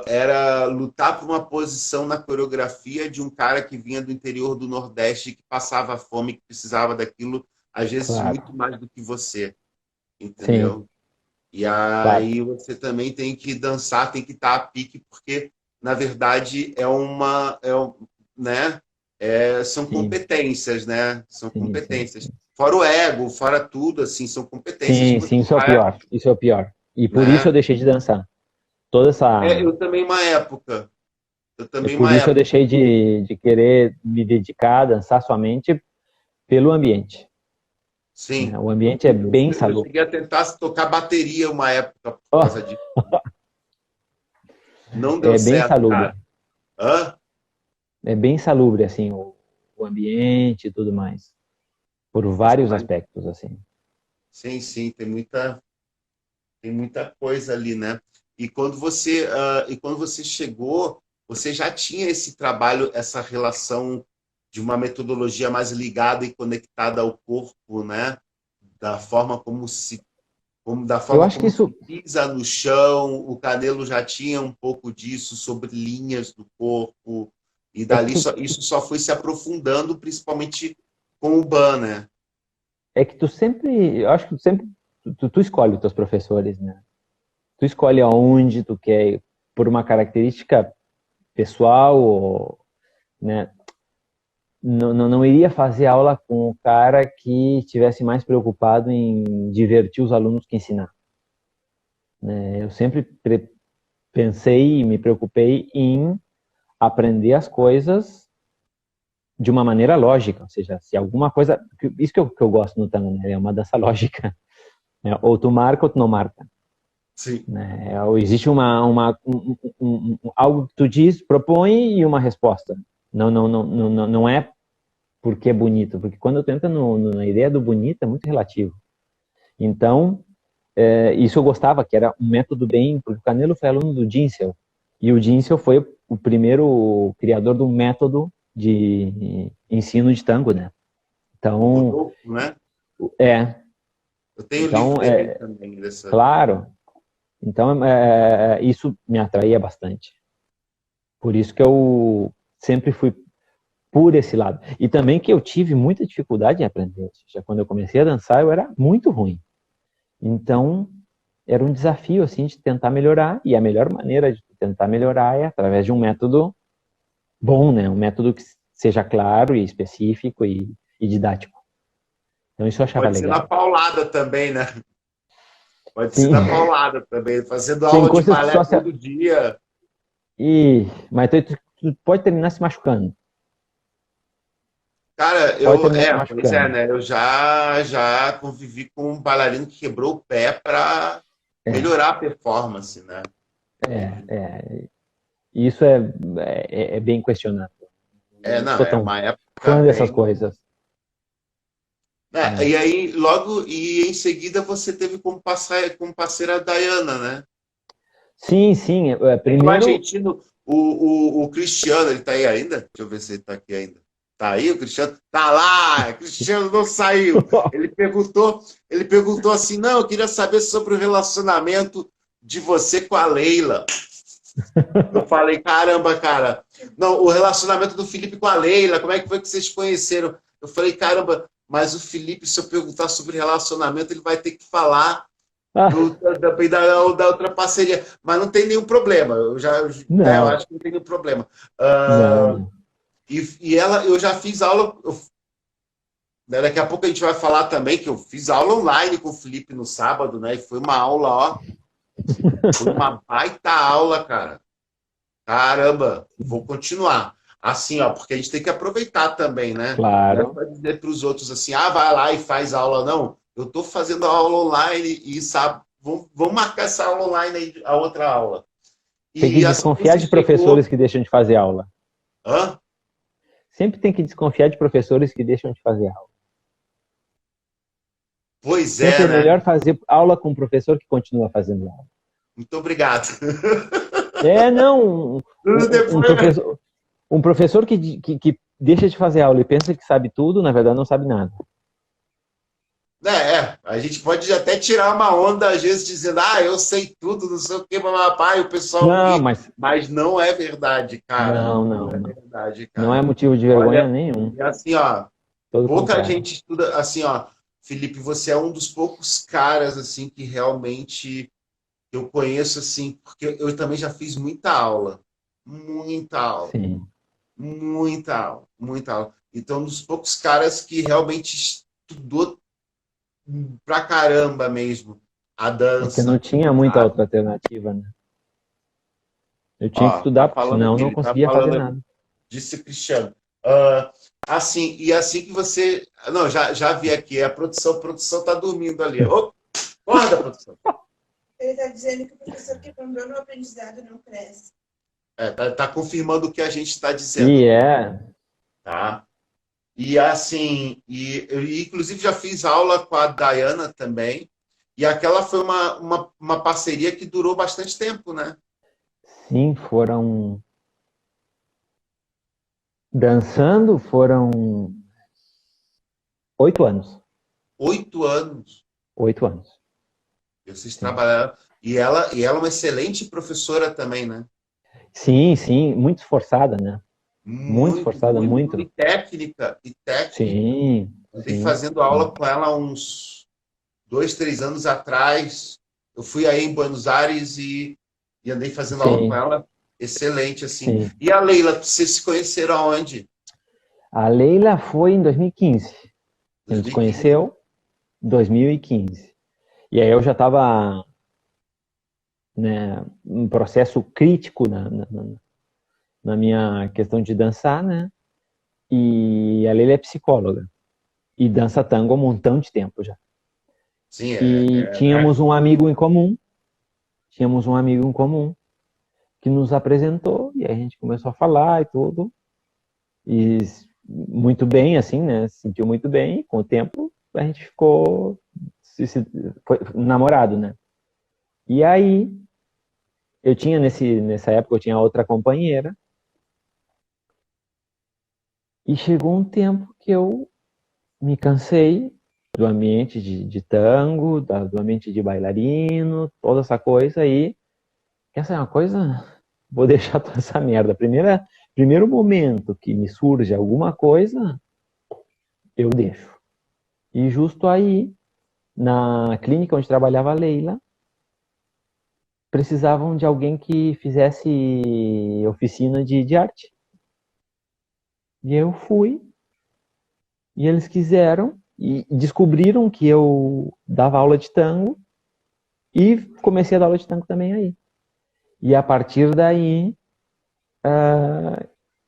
era lutar por uma posição na coreografia de um cara que vinha do interior do Nordeste, que passava fome, que precisava daquilo, às vezes Claro. muito mais do que você, Sim, entendeu? E claro. aí você também tem que dançar, tem que estar a pique, porque, na verdade, né? São Sim, competências, né? São sim, sim. competências. Fora o ego, fora tudo, assim, são competências que Sim, você sim, isso é o vai, pior. Isso é o pior. E por isso eu né? deixei de dançar. Toda essa... Eu também uma época. Eu É também por uma isso eu época. deixei de querer me dedicar a dançar somente pelo ambiente, né? Sim. O ambiente é bem Eu salubre. cheguei a tentar tocar bateria uma época por causa disso. Não deu É bem certo, salubre. cara. Hã? É bem salubre, assim, o ambiente e tudo mais. Por vários aspectos, assim. Sim, sim, tem muita coisa ali, né? E quando você chegou, você já tinha esse trabalho, essa relação de uma metodologia mais ligada e conectada ao corpo, né? Da forma como da Eu forma acho que como isso, se pisa no chão. O Canelo já tinha um pouco disso sobre linhas do corpo, e é que dali tu, isso só foi se aprofundando, principalmente com o Ban, né? é que tu sempre, eu acho que tu sempre, tu escolhe os teus professores, né? Tu escolhe aonde tu quer, por uma característica pessoal, ou, né? Não iria fazer aula com o cara que estivesse mais preocupado em divertir os alunos que ensinar, né? Eu sempre pensei e me preocupei em aprender as coisas de uma maneira lógica, ou seja, se alguma coisa, isso que eu gosto no tango, né? É uma dança lógica, né? Ou tu marca ou tu não marca, Sim. né? Ou existe algo que tu diz, propõe e uma resposta. Não é porque é bonito, porque quando tu entra na ideia do bonito é muito relativo. Então, isso eu gostava, que era um método bem, porque o Canelo foi aluno do Ginsel, e o Ginsel foi o primeiro criador do método de ensino de tango, né? O Então, Rodolfo, né? é, Eu tenho o livro então, dele também, dessa. claro, então isso me atraía bastante. Por isso que eu sempre fui por esse lado. E também que eu tive muita dificuldade em aprender. Já quando eu comecei a dançar, eu era muito ruim. Então, era um desafio, assim, de tentar melhorar. E a melhor maneira de tentar melhorar é através de um método bom, né? Um método que seja claro e específico e didático. Então, isso eu E achava pode ser na legal. paulada também, né? Pode ser Sim, na paulada também, fazendo tem aula de coisas que balé só se... todo dia. Mas tu pode terminar se machucando. Cara, Pode terminar se pois é, machucando. né? Eu já convivi com um bailarino que quebrou o pé para É, melhorar a performance, né? isso é bem questionável. É, Não não, sou é tão uma época fã dessas bem. coisas. É, Né? e aí, logo, e em seguida você teve como parceira a Diana, né? Sim, sim. Tem o Primeiro, argentino, o Cristiano, ele tá aí ainda? Deixa eu ver se ele tá aqui ainda. Tá aí o Cristiano? Tá lá! Cristiano não saiu. Ele perguntou assim: não, eu queria saber sobre o relacionamento de você com a Leila. Eu falei, caramba, cara. Não, o relacionamento do Felipe com a Leila, como é que foi que vocês conheceram? Eu falei, caramba, mas o Felipe, se eu perguntar sobre relacionamento, ele vai ter que falar ah, da outra parceria. Mas não tem nenhum problema. Eu não, acho que não tem nenhum problema. Ah, não. e ela, eu já fiz aula. Né, daqui a pouco a gente vai falar também que eu fiz aula online com o Felipe no sábado, né? E foi uma aula, ó. Foi uma baita aula, cara. Caramba, vou continuar. Assim, ó, porque a gente tem que aproveitar também, né? Não é Claro. para dizer para os outros assim, vai lá e faz aula, não. Eu estou fazendo aula online e sabe, vamos marcar essa aula online aí, a outra aula. Tem que E assim que desconfiar você de professores chegou. que deixam de fazer aula. Hã? Sempre tem que desconfiar de professores que deixam de fazer aula. Pois Sempre é, é né? melhor fazer aula com um professor que continua fazendo aula. Muito obrigado. Não, um Depois, professor, que deixa de fazer aula e pensa que sabe tudo, na verdade não sabe nada. a gente pode até tirar uma onda, às vezes, dizendo, eu sei tudo, não sei o que, papapá, e o pessoal Não, ri. mas Mas não é verdade, cara. não, Não não, é não. verdade, Não é cara. motivo de vergonha Olha, nenhum. e assim, ó, Todo o pouca contrário. gente estuda, assim, ó, Felipe, você é um dos poucos caras, assim, que realmente eu conheço, assim, porque eu também já fiz muita aula, Sim. muita aula, muita aula. Então, um dos poucos caras que realmente estudou pra caramba mesmo a É que não dança, tinha muita sabe? outra alternativa, né? Eu tinha que Ó, tá estudar, porque falando senão eu aqui, não ele tá conseguia fazer falando aqui, nada. disse Cristiano. Assim, e assim que você. Não, já vi aqui, a produção tá dormindo ali. Ô, acorda, produção. Ele está dizendo que o professor que abandona o aprendizado não cresce. Tá confirmando o que a gente está dizendo E aqui, é, tá? E assim, eu inclusive já fiz aula com a Dayana também, e aquela foi uma parceria que durou bastante tempo, né? sim, foram Dançando foram 8 anos. 8 anos. 8 anos. Vocês Sim. trabalharam. E ela é uma excelente professora também, né? Sim, sim, muito esforçada, né? Muito Muito, esforçada, muito, muito. muito. E técnica, e técnica. Sim, Andei sim, fazendo sim. aula com ela há uns 2, 3 anos atrás. Eu fui aí em Buenos Aires e andei fazendo aula com Sim, ela. Excelente, assim. sim. E a Leila, vocês se conheceram aonde? A Leila foi em 2015. A gente se 2015. conheceu em 2015. E aí eu já estava, né, um processo crítico na minha questão de dançar, né? E a Leila é psicóloga e dança tango há um montão de tempo já. Sim, E né? tínhamos um amigo em comum, tínhamos um amigo em comum que nos apresentou e aí a gente começou a falar e tudo. E muito bem, assim, né? Se sentiu muito bem. E com o tempo a gente ficou foi namorado, né? E aí eu tinha nessa época eu tinha outra companheira e chegou um tempo que eu me cansei do ambiente de tango, do ambiente de bailarino, toda essa coisa aí. Essa é uma coisa, vou deixar toda essa merda. Primeiro momento que me surge alguma coisa, eu deixo. E justo aí, na clínica onde trabalhava a Leila, precisavam de alguém que fizesse oficina de arte. E eu fui, e eles quiseram, e descobriram que eu dava aula de tango, e comecei a dar aula de tango também aí. E a partir daí,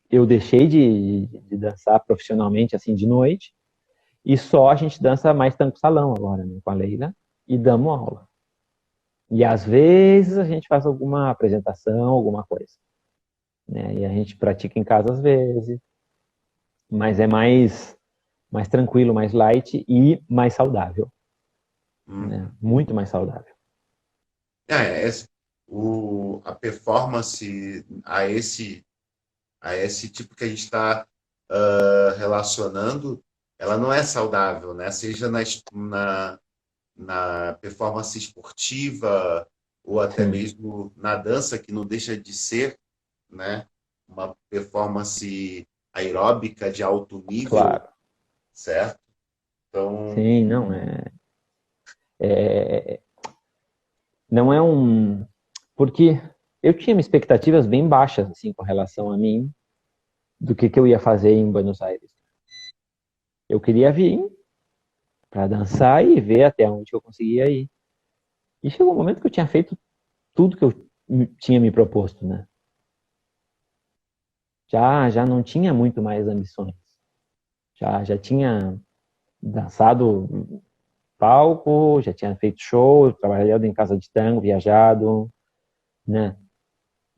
eu deixei de dançar profissionalmente, assim, de noite, e só a gente dança mais tango salão agora, né, com a Leila, e damos aula. E às vezes a gente faz alguma apresentação, alguma coisa, né? E a gente pratica em casa às vezes, mas é mais tranquilo, mais light e mais saudável, né? Uhum. Muito mais saudável. É, a performance a esse tipo que a gente está relacionando, ela não é saudável, né? Seja na performance esportiva ou até Sim, mesmo na dança, que não deixa de ser, né, uma performance aeróbica de alto nível, claro. certo? Então, Sim, não é um, porque eu tinha expectativas bem baixas assim com relação a mim do que eu ia fazer em Buenos Aires. Eu queria vir para dançar e ver até onde eu conseguia ir. E chegou um momento que eu tinha feito tudo que eu tinha me proposto, né? Já não tinha muito mais ambições. Já tinha dançado palco, já tinha feito show, trabalhado em casa de tango, viajado, né?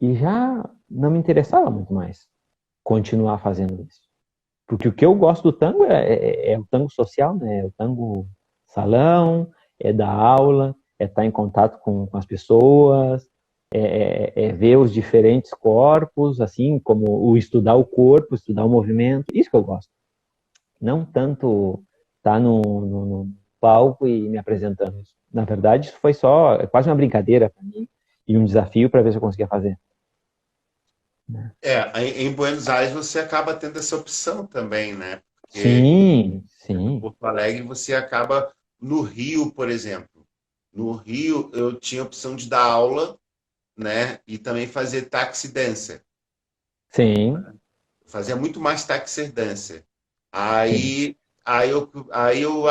E já não me interessava muito mais continuar fazendo isso. Porque o que eu gosto do tango é o tango social, né? É o tango salão, é dar aula, é estar em contato com as pessoas, é ver os diferentes corpos, assim, como o estudar o corpo, estudar o movimento. Isso que eu gosto. Não tanto estar no palco e me apresentando. Na verdade, isso foi só quase uma brincadeira para mim e um desafio para ver se eu conseguia fazer. Né? em Buenos Aires você acaba tendo essa opção também, né? Porque Sim, em sim, Porto Alegre você acaba no Rio, por exemplo. No Rio eu tinha a opção de dar aula, né? E também fazer taxi dancer. sim, Fazia muito mais taxi dancer. sim, Aí eu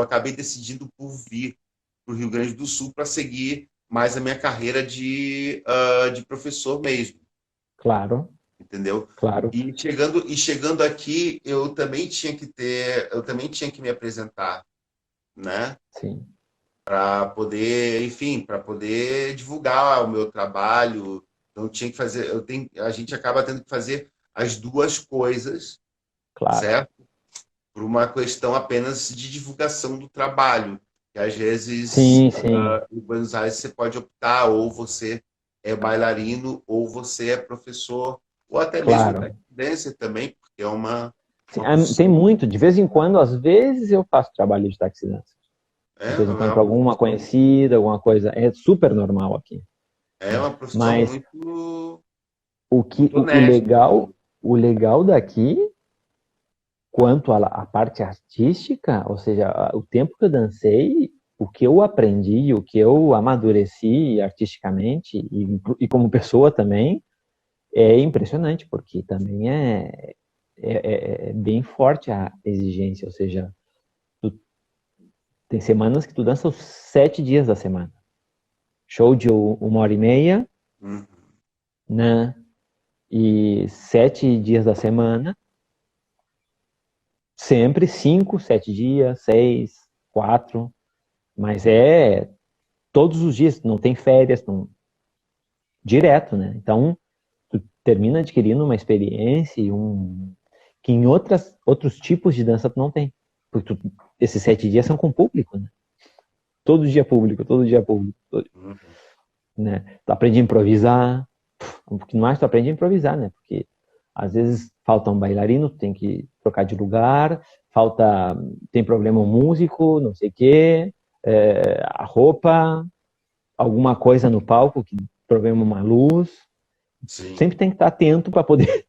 acabei decidindo por vir para o Rio Grande do Sul para seguir mais a minha carreira de professor mesmo, claro, entendeu? claro, E chegando aqui, eu também tinha que me apresentar, né? sim, Para poder, enfim, para poder divulgar o meu trabalho. Então tinha que fazer, a gente acaba tendo que fazer as duas coisas, claro. certo? Por uma questão apenas de divulgação do trabalho. Que às vezes, Sim, sim, em Buenos Aires, você pode optar, ou você é bailarino, ou você é professor, ou até mesmo Claro. tech dancer também, porque é Sim, uma profissão, tem muito, de vez em quando, às vezes eu faço trabalho de taxi dancer. De vez em quando para alguma conhecida, alguma coisa. É super normal aqui, é né? uma profissão Mas muito o honesta. legal, daqui, quanto à parte artística, ou seja, o tempo que eu dancei, o que eu aprendi, o que eu amadureci artisticamente e como pessoa também, é impressionante, porque também é bem forte a exigência, ou seja, tu, tem semanas que tu dança os 7 dias da semana. Show de 1 hora e meia, Uhum. né? E 7 dias da semana, sempre 5, 7 dias, 6, 4, mas é todos os dias, não tem férias, não, direto, né? Então, tu termina adquirindo uma experiência que em outros tipos de dança tu não tem. Porque esses 7 dias são com público, né? Todo dia público, todo dia público. Uhum. Né? Tu aprende a improvisar, um pouquinho mais tu aprende a improvisar, né? Porque às vezes falta um bailarino, tu tem que trocar de lugar, tem problema um músico, não sei o quê, a roupa, alguma coisa no palco, que problema uma luz. Sim. Sempre tem que estar atento para poder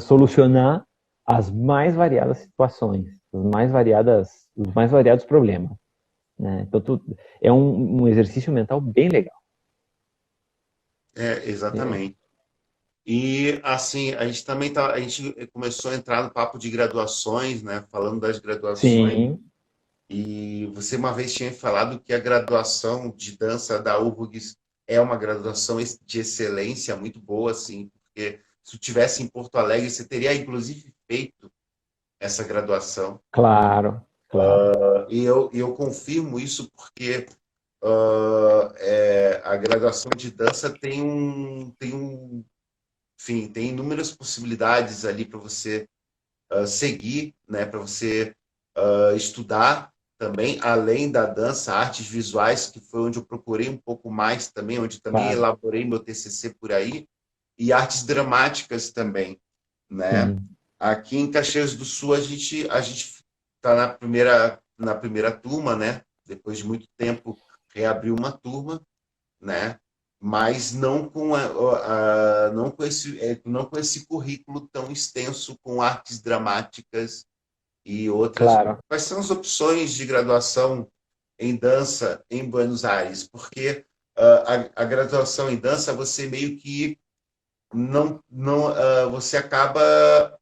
solucionar as mais variadas situações, os mais variados problemas. Né? Então, é um exercício mental bem legal. É, Exatamente. E assim, a gente começou a entrar no papo de graduações, né? Falando das graduações. sim, E você uma vez tinha falado que a graduação de dança da URGS é uma graduação de excelência muito boa, assim, porque se tivesse em Porto Alegre, você teria inclusive feito essa graduação. claro, claro. E eu confirmo isso porque a graduação de dança enfim, tem inúmeras possibilidades ali para você seguir, né, para você estudar também, além da dança, artes visuais, que foi onde eu procurei um pouco mais também, onde também Claro, elaborei meu TCC por aí, e artes dramáticas também, né? sim, Aqui em Caxias do Sul a gente está na primeira turma, né? Depois de muito tempo reabriu uma turma, né? Mas não com esse currículo tão extenso com artes dramáticas e outras. claro. Quais são as opções de graduação em dança em Buenos Aires? Porque a graduação em dança você meio que não você acaba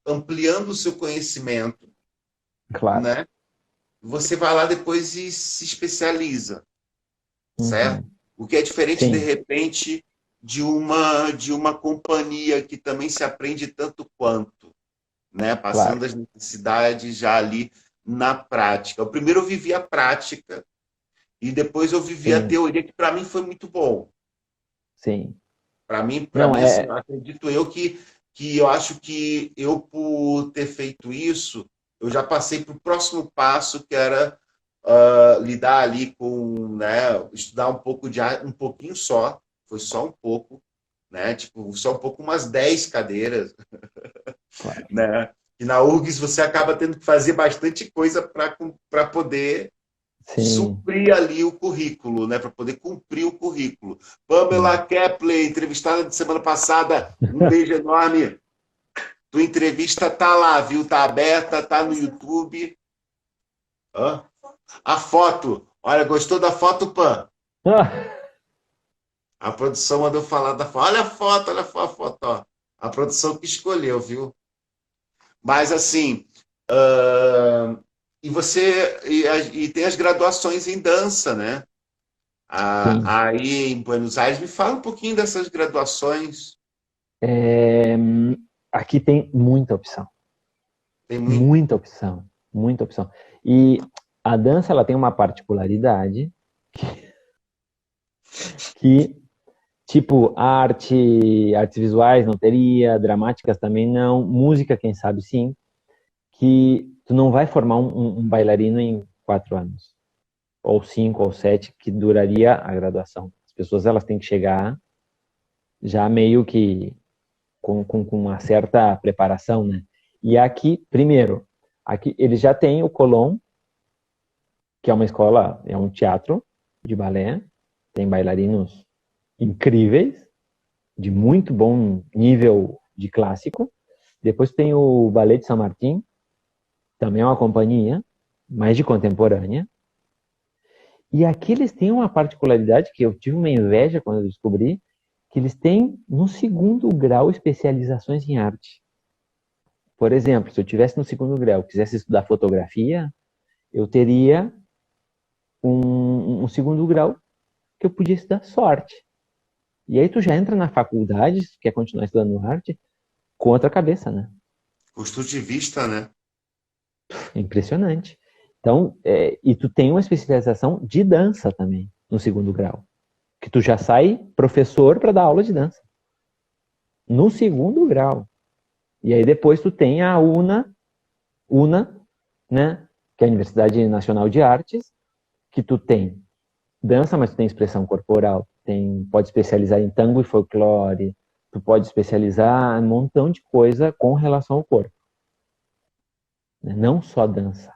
ampliando o seu conhecimento, Claro. né? Você vai lá depois e se especializa, certo? Uhum. O que é diferente, de Sim, repente, de uma companhia que também se aprende tanto quanto, né? claro. Passando as necessidades já ali na prática. O primeiro eu vivi a prática e depois eu vivi a Sim, teoria, que para mim foi muito bom. sim. Não, Para mim assim, eu acredito eu que eu acho que eu, por ter feito isso, eu já passei para o próximo passo, que era lidar ali com, né, estudar um pouco de arte, um pouquinho só, foi só um pouco, né, tipo, só um pouco, umas 10 cadeiras, claro. né, e na URGS você acaba tendo que fazer bastante coisa para poder Sim, suprir ali o currículo, né, para poder cumprir o currículo. Pamela sim. Kepler, entrevistada de semana passada, um beijo enorme. Tua entrevista tá lá, viu? Tá aberta, tá no YouTube. Hã? A foto. Olha, gostou da foto, Pan? Ah, A produção mandou falar da foto. Olha a foto, ó. A produção que escolheu, viu? Mas assim, e você e tem as graduações em dança, né? sim. Aí em Buenos Aires, me fala um pouquinho dessas graduações. É, aqui tem muita opção. Tem muito. Muita opção. Muita opção. E a dança, ela tem uma particularidade que, tipo, artes visuais não teria, dramáticas também não, música, quem sabe sim, que tu não vai formar um bailarino em 4 anos, ou 5 ou 7, que duraria a graduação. As pessoas, elas têm que chegar já meio que com uma certa preparação, né? E aqui, primeiro, aqui eles já têm o Colón, que é uma escola, é um teatro de balé, tem bailarinos incríveis, de muito bom nível de clássico. Depois tem o Ballet de São Martin, também é uma companhia, mais de contemporânea. E aqui eles têm uma particularidade que eu tive uma inveja quando eu descobri, que eles têm, no segundo grau, especializações em arte. Por exemplo, se eu tivesse no segundo grau, quisesse estudar fotografia, eu teria um segundo grau que eu podia estudar só arte. E aí tu já entra na faculdade, se quer continuar estudando arte, com outra cabeça, né? Custo de vista, né? É impressionante. Então, e tu tem uma especialização de dança também, no segundo grau. Que tu já sai professor para dar aula de dança. No segundo grau. E aí depois tu tem a UNA, né? Que é a Universidade Nacional de Artes, que tu tem dança, mas tu tem expressão corporal, pode especializar em tango e folclore, tu pode especializar em um montão de coisa com relação ao corpo. Não só dança.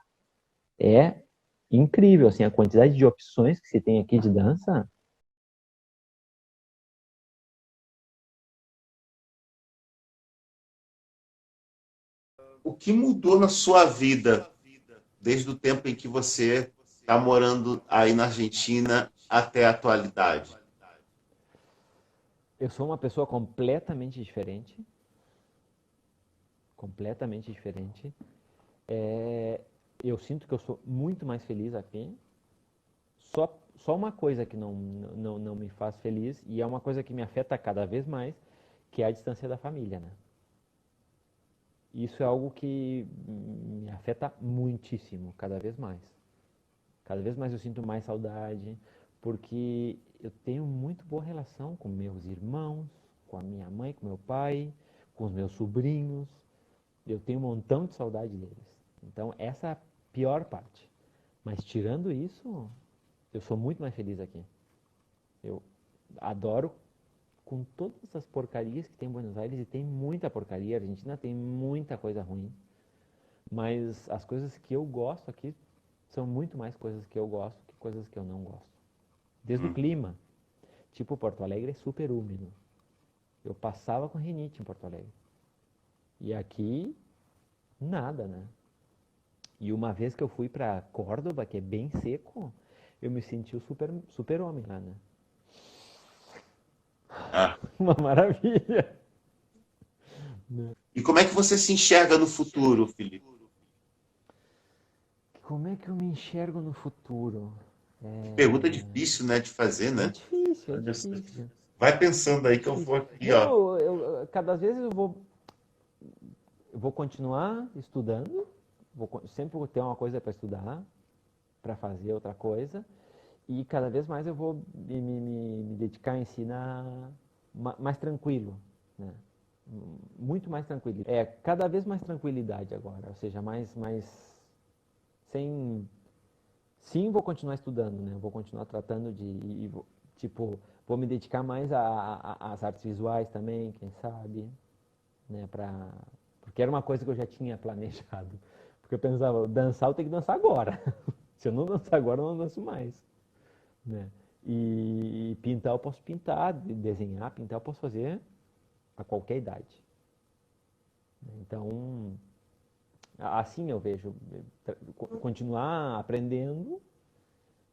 É incrível, assim, a quantidade de opções que se tem aqui de dança. O que mudou na sua vida desde o tempo em que você está morando aí na Argentina até a atualidade? Eu sou uma pessoa completamente diferente. Completamente diferente. Eu sinto que eu sou muito mais feliz aqui. Só uma coisa que não me faz feliz, e é uma coisa que me afeta cada vez mais, que é a distância da família, né? Isso é algo que me afeta muitíssimo, cada vez mais. Cada vez mais eu sinto mais saudade, porque eu tenho muito boa relação com meus irmãos, com a minha mãe, com meu pai, com os meus sobrinhos. Eu tenho um montão de saudade deles. Então, essa é a pior parte. Mas tirando isso, eu sou muito mais feliz aqui. Eu adoro com todas essas porcarias que tem em Buenos Aires, e tem muita porcaria, a Argentina tem muita coisa ruim. Mas as coisas que eu gosto aqui são muito mais coisas que eu gosto que coisas que eu não gosto. Desde o clima. Tipo, Porto Alegre é super úmido. Eu passava com rinite em Porto Alegre. E aqui, nada, né? E uma vez que eu fui para Córdoba, que é bem seco, eu me senti o super homem lá, né? Ah. Uma maravilha. E como é que você se enxerga no futuro, Felipe? Como é que eu me enxergo no futuro? Que pergunta difícil, né, de fazer, É né? difícil, é difícil. Vai pensando aí que eu vou aqui, ó. Cada vez eu vou continuar estudando, sempre vou ter uma coisa para estudar, para fazer outra coisa, e cada vez mais eu vou me dedicar a ensinar mais tranquilo, né? Muito mais tranquilo. Cada vez mais tranquilidade agora, ou seja, mais sem... Sim, vou continuar estudando, né? Vou continuar tratando tipo, vou me dedicar mais às artes visuais também, quem sabe, né? Porque era uma coisa que eu já tinha planejado. Porque eu pensava, dançar eu tenho que dançar agora. Se eu não dançar agora, eu não danço mais, né? E pintar eu posso pintar, desenhar, pintar eu posso fazer a qualquer idade. Então, assim eu vejo, continuar aprendendo,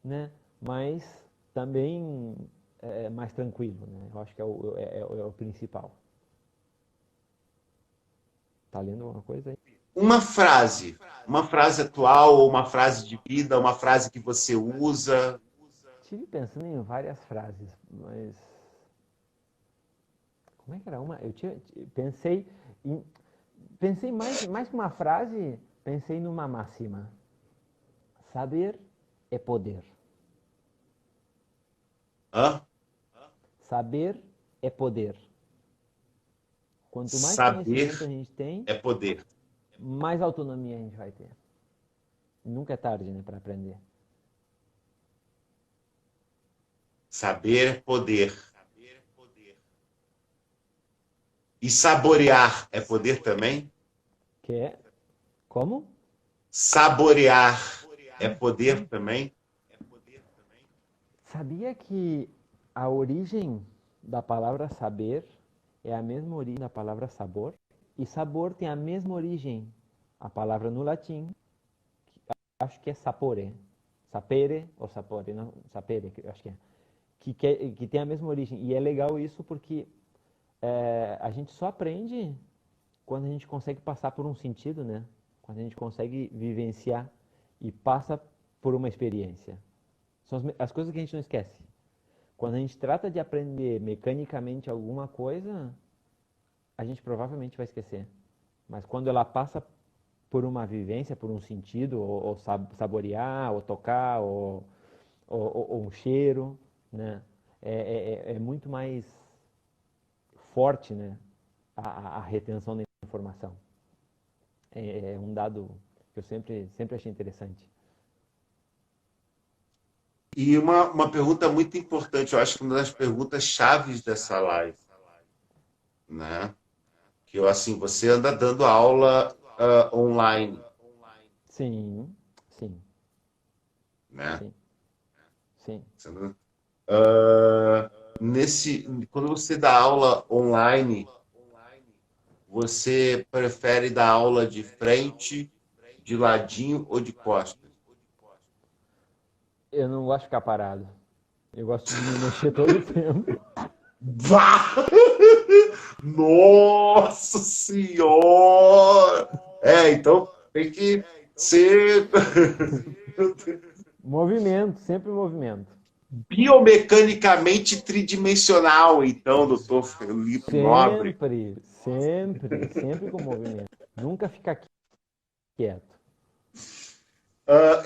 né? Mas também mais tranquilo, né? Eu acho que é o principal. Tá lendo alguma coisa aí? Uma frase atual, ou uma frase de vida, uma frase que você usa. Estive pensando em várias frases, mas como é que era uma? Pensei mais que uma frase, pensei numa máxima. Saber é poder. Hã? Saber é poder. Quanto mais Saber conhecimento a gente tem, é poder. mais autonomia a gente vai ter. Nunca é tarde, né, para aprender. Saber é poder. E saborear é poder também? Que é como? Saborear é poder também? Sabia que a origem da palavra saber é a mesma origem da palavra sabor? E sabor tem a mesma origem, a palavra no latim, acho que é sapore. Sapere ou sapore, não, sapere, acho que é. Que tem a mesma origem. E é legal isso porque a gente só aprende quando a gente consegue passar por um sentido, né? Quando a gente consegue vivenciar e passa por uma experiência. São as coisas que a gente não esquece. Quando a gente trata de aprender mecanicamente alguma coisa, a gente provavelmente vai esquecer. Mas quando ela passa por uma vivência, por um sentido, ou saborear, ou tocar, ou um cheiro, né? É muito mais forte, né? A retenção da informação. É um dado que eu sempre achei interessante. E uma pergunta muito importante, eu acho que uma das perguntas chaves dessa live, né? Que eu, assim, você anda dando aula online, Sim, sim, né? sim, sim. Você anda- quando você dá aula online, você prefere dar aula de frente, de ladinho ou de costas? Eu não gosto de ficar parado. Eu gosto de me mexer todo o tempo. Vá! Nossa Senhora! Então tem que ser Movimento, sempre movimento. biomecanicamente tridimensional, então, doutor Felipe Nobre. Sempre com movimento. Nunca fica quieto.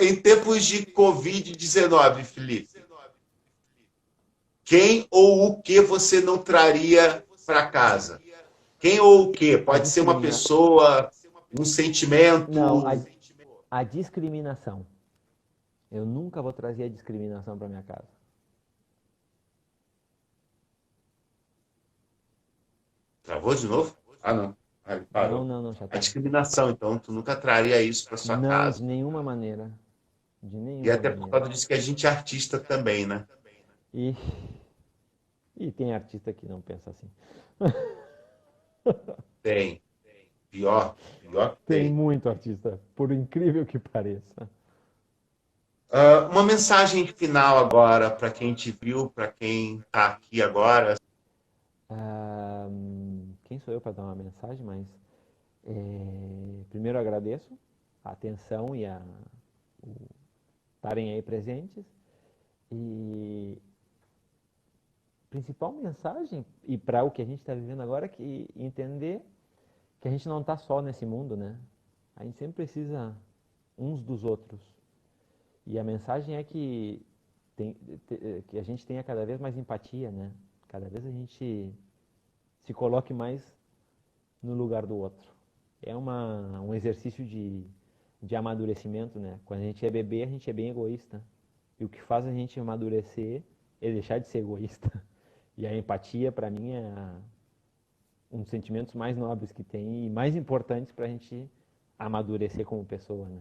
Em tempos de Covid-19, Felipe, quem ou o que você não traria para casa? Quem ou o que? A Pode ser uma discriminação. pessoa, um Não, sentimento. a discriminação. Eu nunca vou trazer a discriminação para minha casa. Travou de novo? Ah, não. Ah, ele Não, parou. não, não, já A tá. discriminação, então, tu nunca traria isso para sua Não, casa. de nenhuma maneira. De E nenhuma até por maneira. causa disso que a gente é artista também, né? E, e tem artista que não pensa assim. Tem. Pior que Tem tem. muito artista, por incrível que pareça. Uma mensagem final agora para quem te viu, para quem está aqui agora. Quem sou eu para dar uma mensagem, mas primeiro agradeço a atenção e a estarem aí presentes. E principal mensagem, e para o que a gente está vivendo agora, é que entender que a gente não está só nesse mundo, né? A gente sempre precisa uns dos outros. E a mensagem é que, tem, que a gente tenha cada vez mais empatia, né? Cada vez a gente se coloque mais no lugar do outro. É um exercício de amadurecimento, né? Quando a gente é bebê, a gente é bem egoísta. E o que faz a gente amadurecer é deixar de ser egoísta. E a empatia, para mim, um dos sentimentos mais nobres que tem e mais importantes para a gente amadurecer como pessoa, né?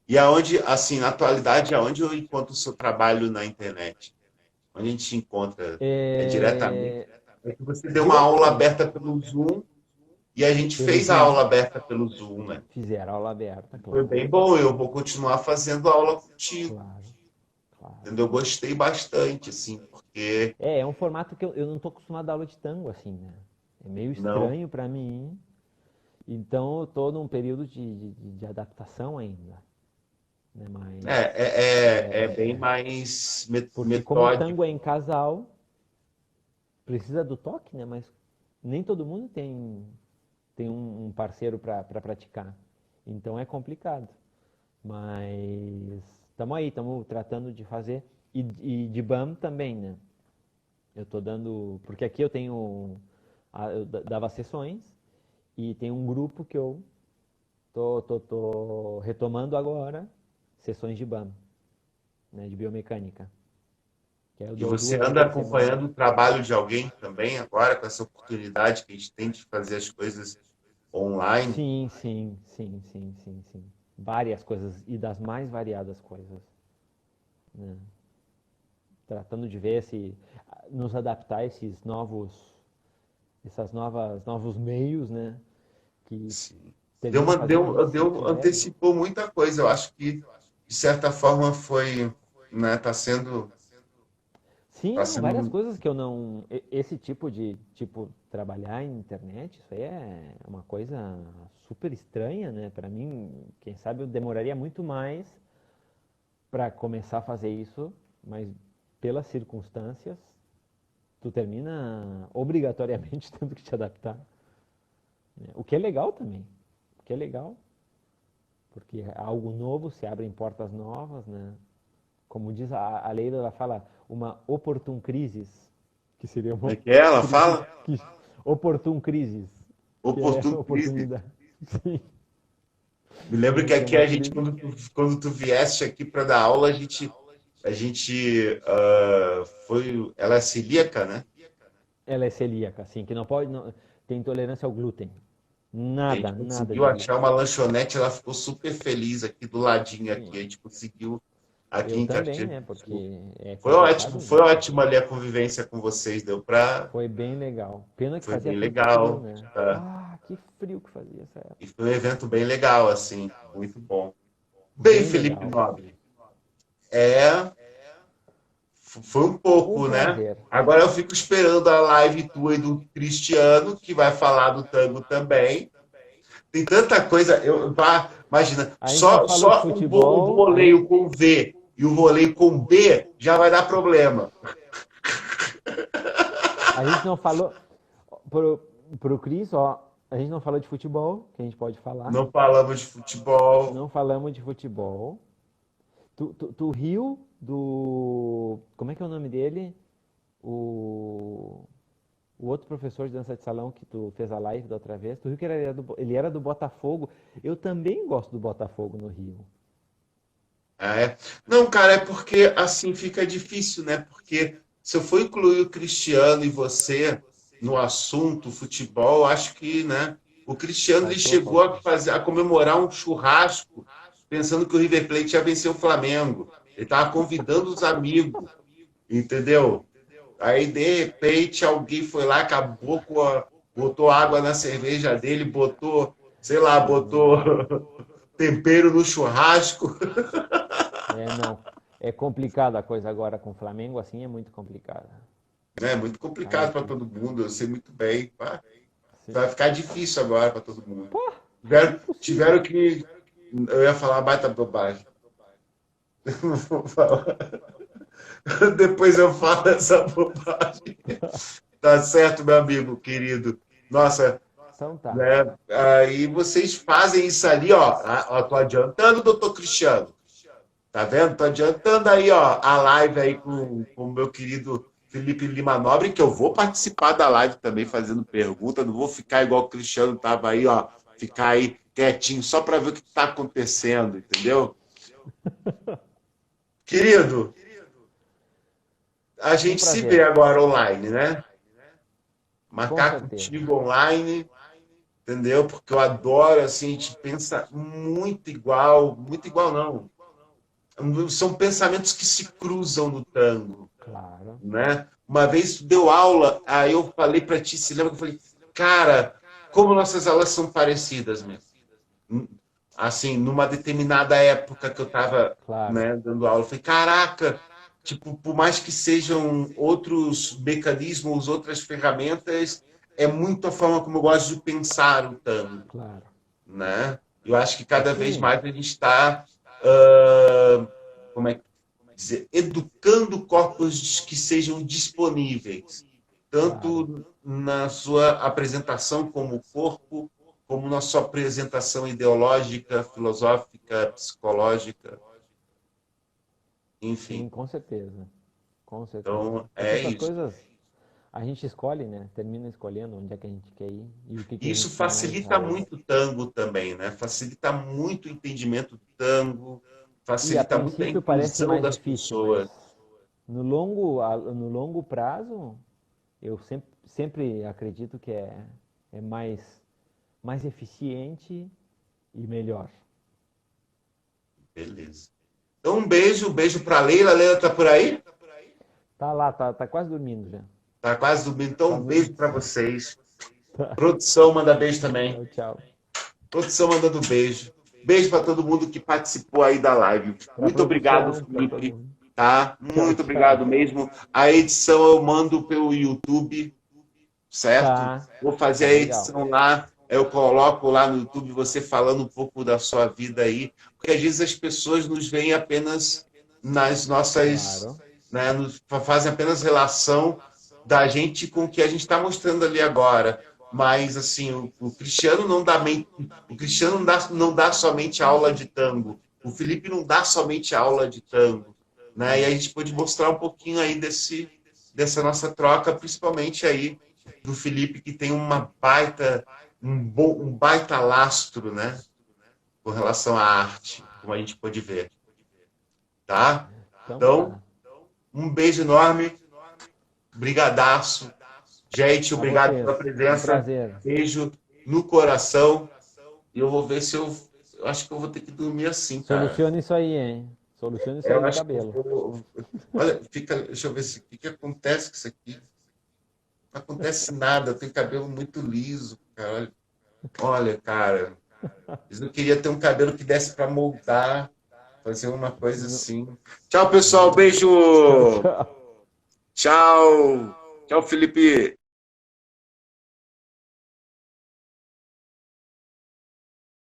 E aonde, assim, na atualidade, aonde eu encontro o seu trabalho na internet? Onde a gente te encontra? É diretamente? É, É que você deu uma aula diretamente, aberta pelo Zoom e a gente pelo fez a Zoom, aula aberta pelo Zoom, né? fizeram aula aberta, Foi claro, bem bom, eu vou continuar fazendo aula contigo. claro, claro. Entendeu? Eu gostei bastante, assim, porque É um formato que eu não estou acostumado a dar aula de tango, assim, né? É meio não. estranho para mim, então eu estou num período de adaptação ainda, né? Mas, É bem mais porque como o tango metódico. é em casal, precisa do toque, né? Mas nem todo mundo tem um parceiro para praticar. Então é complicado. Mas estamos aí, estamos tratando de fazer. E de BAM também, né? Eu estou dando. Porque aqui eu tenho. Eu dava sessões e tem um grupo que eu tô retomando agora sessões de BAM, né? De biomecânica. que aí eu E dou você 2 vezes anda por semana. acompanhando o trabalho de alguém também agora, com essa oportunidade que a gente tem de fazer as coisas online? Sim, sim, sim, sim, sim, sim. Várias coisas e das mais variadas coisas, né? Tratando de ver se nos adaptar a esses novos meios, né? Que Sim. terminam fazendo a gente ser leve. Antecipou muita coisa. Eu acho que, de certa forma, foi, né, Sim, tá não, várias sendo, coisas que eu não. Esse tipo de trabalhar em internet, isso aí é uma coisa super estranha, né? Para mim, quem sabe eu demoraria muito mais para começar a fazer isso, mas pelas circunstâncias, tu termina obrigatoriamente tendo que te adaptar, né? O que é legal também. O que é legal, porque é algo novo, se abrem portas novas, né? Como diz a Leila, ela fala uma oportun crisis, que seria como uma é que é? Ela crise, fala? oportun crisis, que é Oportuno crise. oportunidade. Sim, Me lembro que que é aqui uma a gente, crise. quando tu vieste aqui para dar aula, a gente foi, ela é celíaca, né? Ela é celíaca, assim, que não pode, tem intolerância ao glúten. A Nada, gente nada conseguiu de achar glúten. uma lanchonete, ela ficou super feliz aqui do ladinho aqui. Sim, A gente conseguiu aqui eu em também, Caxias né? do Sul. Porque é complicado, Foi né? ótimo ali a convivência com vocês, Foi bem legal. Pena que foi fazia bem tanto frio, legal, né? tá? Ah, que frio que fazia essa E época. foi um evento bem legal, assim, muito bom. Bem, Bem Felipe legal. Nobre, é, foi um Um pouco, né? prazer. Agora eu fico esperando a live tua e do Cristiano, que vai falar do tango também. Tem tanta coisa, imagina, A gente não falou de o futebol, voleio com V e o voleio com B já vai dar problema. a gente não falou pro, pro Cris, ó, a gente não falou de futebol, que a gente pode falar. Não falamos de futebol. Não falamos de futebol. Tu riu do. Como é que é o nome dele? O, o outro professor de dança de salão que tu fez a live da outra vez. Tu riu que ele era do Botafogo. Eu também gosto do Botafogo no Rio. É. Não, cara, é porque assim fica difícil, né? Porque se eu for incluir o Cristiano e você no assunto futebol, acho que, né? O Cristiano Vai ele tua chegou falta. a comemorar um churrasco pensando que o River Plate ia vencer o Flamengo. Ele estava convidando os amigos, entendeu? Aí, de repente, alguém foi lá, botou água na cerveja dele, botou, sei lá, botou tempero no churrasco. É, não. É complicado a coisa agora com o Flamengo, assim é muito complicada. É muito Tá complicado para difícil. todo mundo, eu sei muito bem. Sim. Vai ficar difícil agora para todo mundo. Pô, Tiveram impossível. que. Eu ia falar baita bobagem. Não vou falar. Depois eu falo essa bobagem. Tá certo, meu amigo querido. Nossa, Então tá. né? Aí vocês fazem isso ali, ó. Ó, tô adiantando, doutor Cristiano. Tá vendo? Tô adiantando aí, ó, a live aí com o meu querido Felipe Lima Nobre, que eu vou participar da live também fazendo pergunta, não vou ficar igual o Cristiano tava aí, ó, ficar aí quietinho só para ver o que está acontecendo, entendeu? Querido, a Um gente se prazer. vê agora online, né? Com Marcar certeza. contigo online, entendeu? Porque eu adoro, assim, a gente pensa muito igual não. São pensamentos que se cruzam no tango. Claro. Né? Uma vez tu deu aula, aí eu falei para ti, se lembra que eu falei, cara, como nossas aulas são parecidas, mesmo. Assim, numa determinada época que eu estava, Claro. né, dando aula, eu falei, caraca, tipo, por mais que sejam outros mecanismos, outras ferramentas, é muito a forma como eu gosto de pensar o tango, Claro. né? Eu acho que É cada vez que. mais a gente está, como é que dizer, educando corpos que sejam disponíveis, Claro. tanto na sua apresentação como corpo, como na sua apresentação ideológica, filosófica, psicológica, enfim. Sim, com certeza. Com certeza. Então, Porque é essas isso. coisas a gente escolhe, né? Termina escolhendo onde é que a gente quer ir e o que, que E a isso gente tem mais facilita raiz. muito o tango também, né? Facilita muito o entendimento do tango, E a facilita muito a princípio parece inclusão mais das difícil, mas pessoas. no longo prazo, eu sempre acredito que é mais eficiente e melhor. Beleza. Então um beijo para Leila. A Leila tá por aí? Tá lá, tá quase dormindo já. Tá quase dormindo. Então Tá um muito. beijo para vocês. Produção manda beijo também. Tchau, tchau. Produção mandando beijo. Beijo para todo mundo que participou aí da live. Pra Muito produção, obrigado, pra todo Felipe. mundo. Tá? Tchau, Muito tchau. obrigado mesmo. A edição eu mando pelo YouTube, certo? Tá. Vou fazer Tá a legal. edição lá. Eu coloco lá no YouTube você falando um pouco da sua vida aí. Porque às vezes as pessoas nos veem apenas nas nossas. Claro. Né, fazem apenas relação da gente com o que a gente está mostrando ali agora. Mas assim, o Cristiano não dá somente aula de tango. O Felipe não dá somente aula de tango. Né? E a gente pode mostrar um pouquinho aí dessa nossa troca, principalmente aí do Felipe, que tem um baita lastro, né? Com relação à arte, como a gente pode ver. Tá? Então, Tá. um beijo enorme. Brigadaço. Gente, A obrigado vocês. pela Um presença. prazer. Beijo no coração. E eu vou ver se eu acho que eu vou ter que dormir assim, cara. Solucione isso aí, hein? Solucione isso aí Eu do acho que eu cabelo. vou. Olha, deixa eu ver o que acontece com isso aqui. Não acontece nada, eu tenho cabelo muito liso, cara. Olha, cara. Eu queria ter um cabelo que desse para moldar, fazer uma coisa assim. Tchau, pessoal. Beijo. Tchau. Tchau. Tchau, Felipe.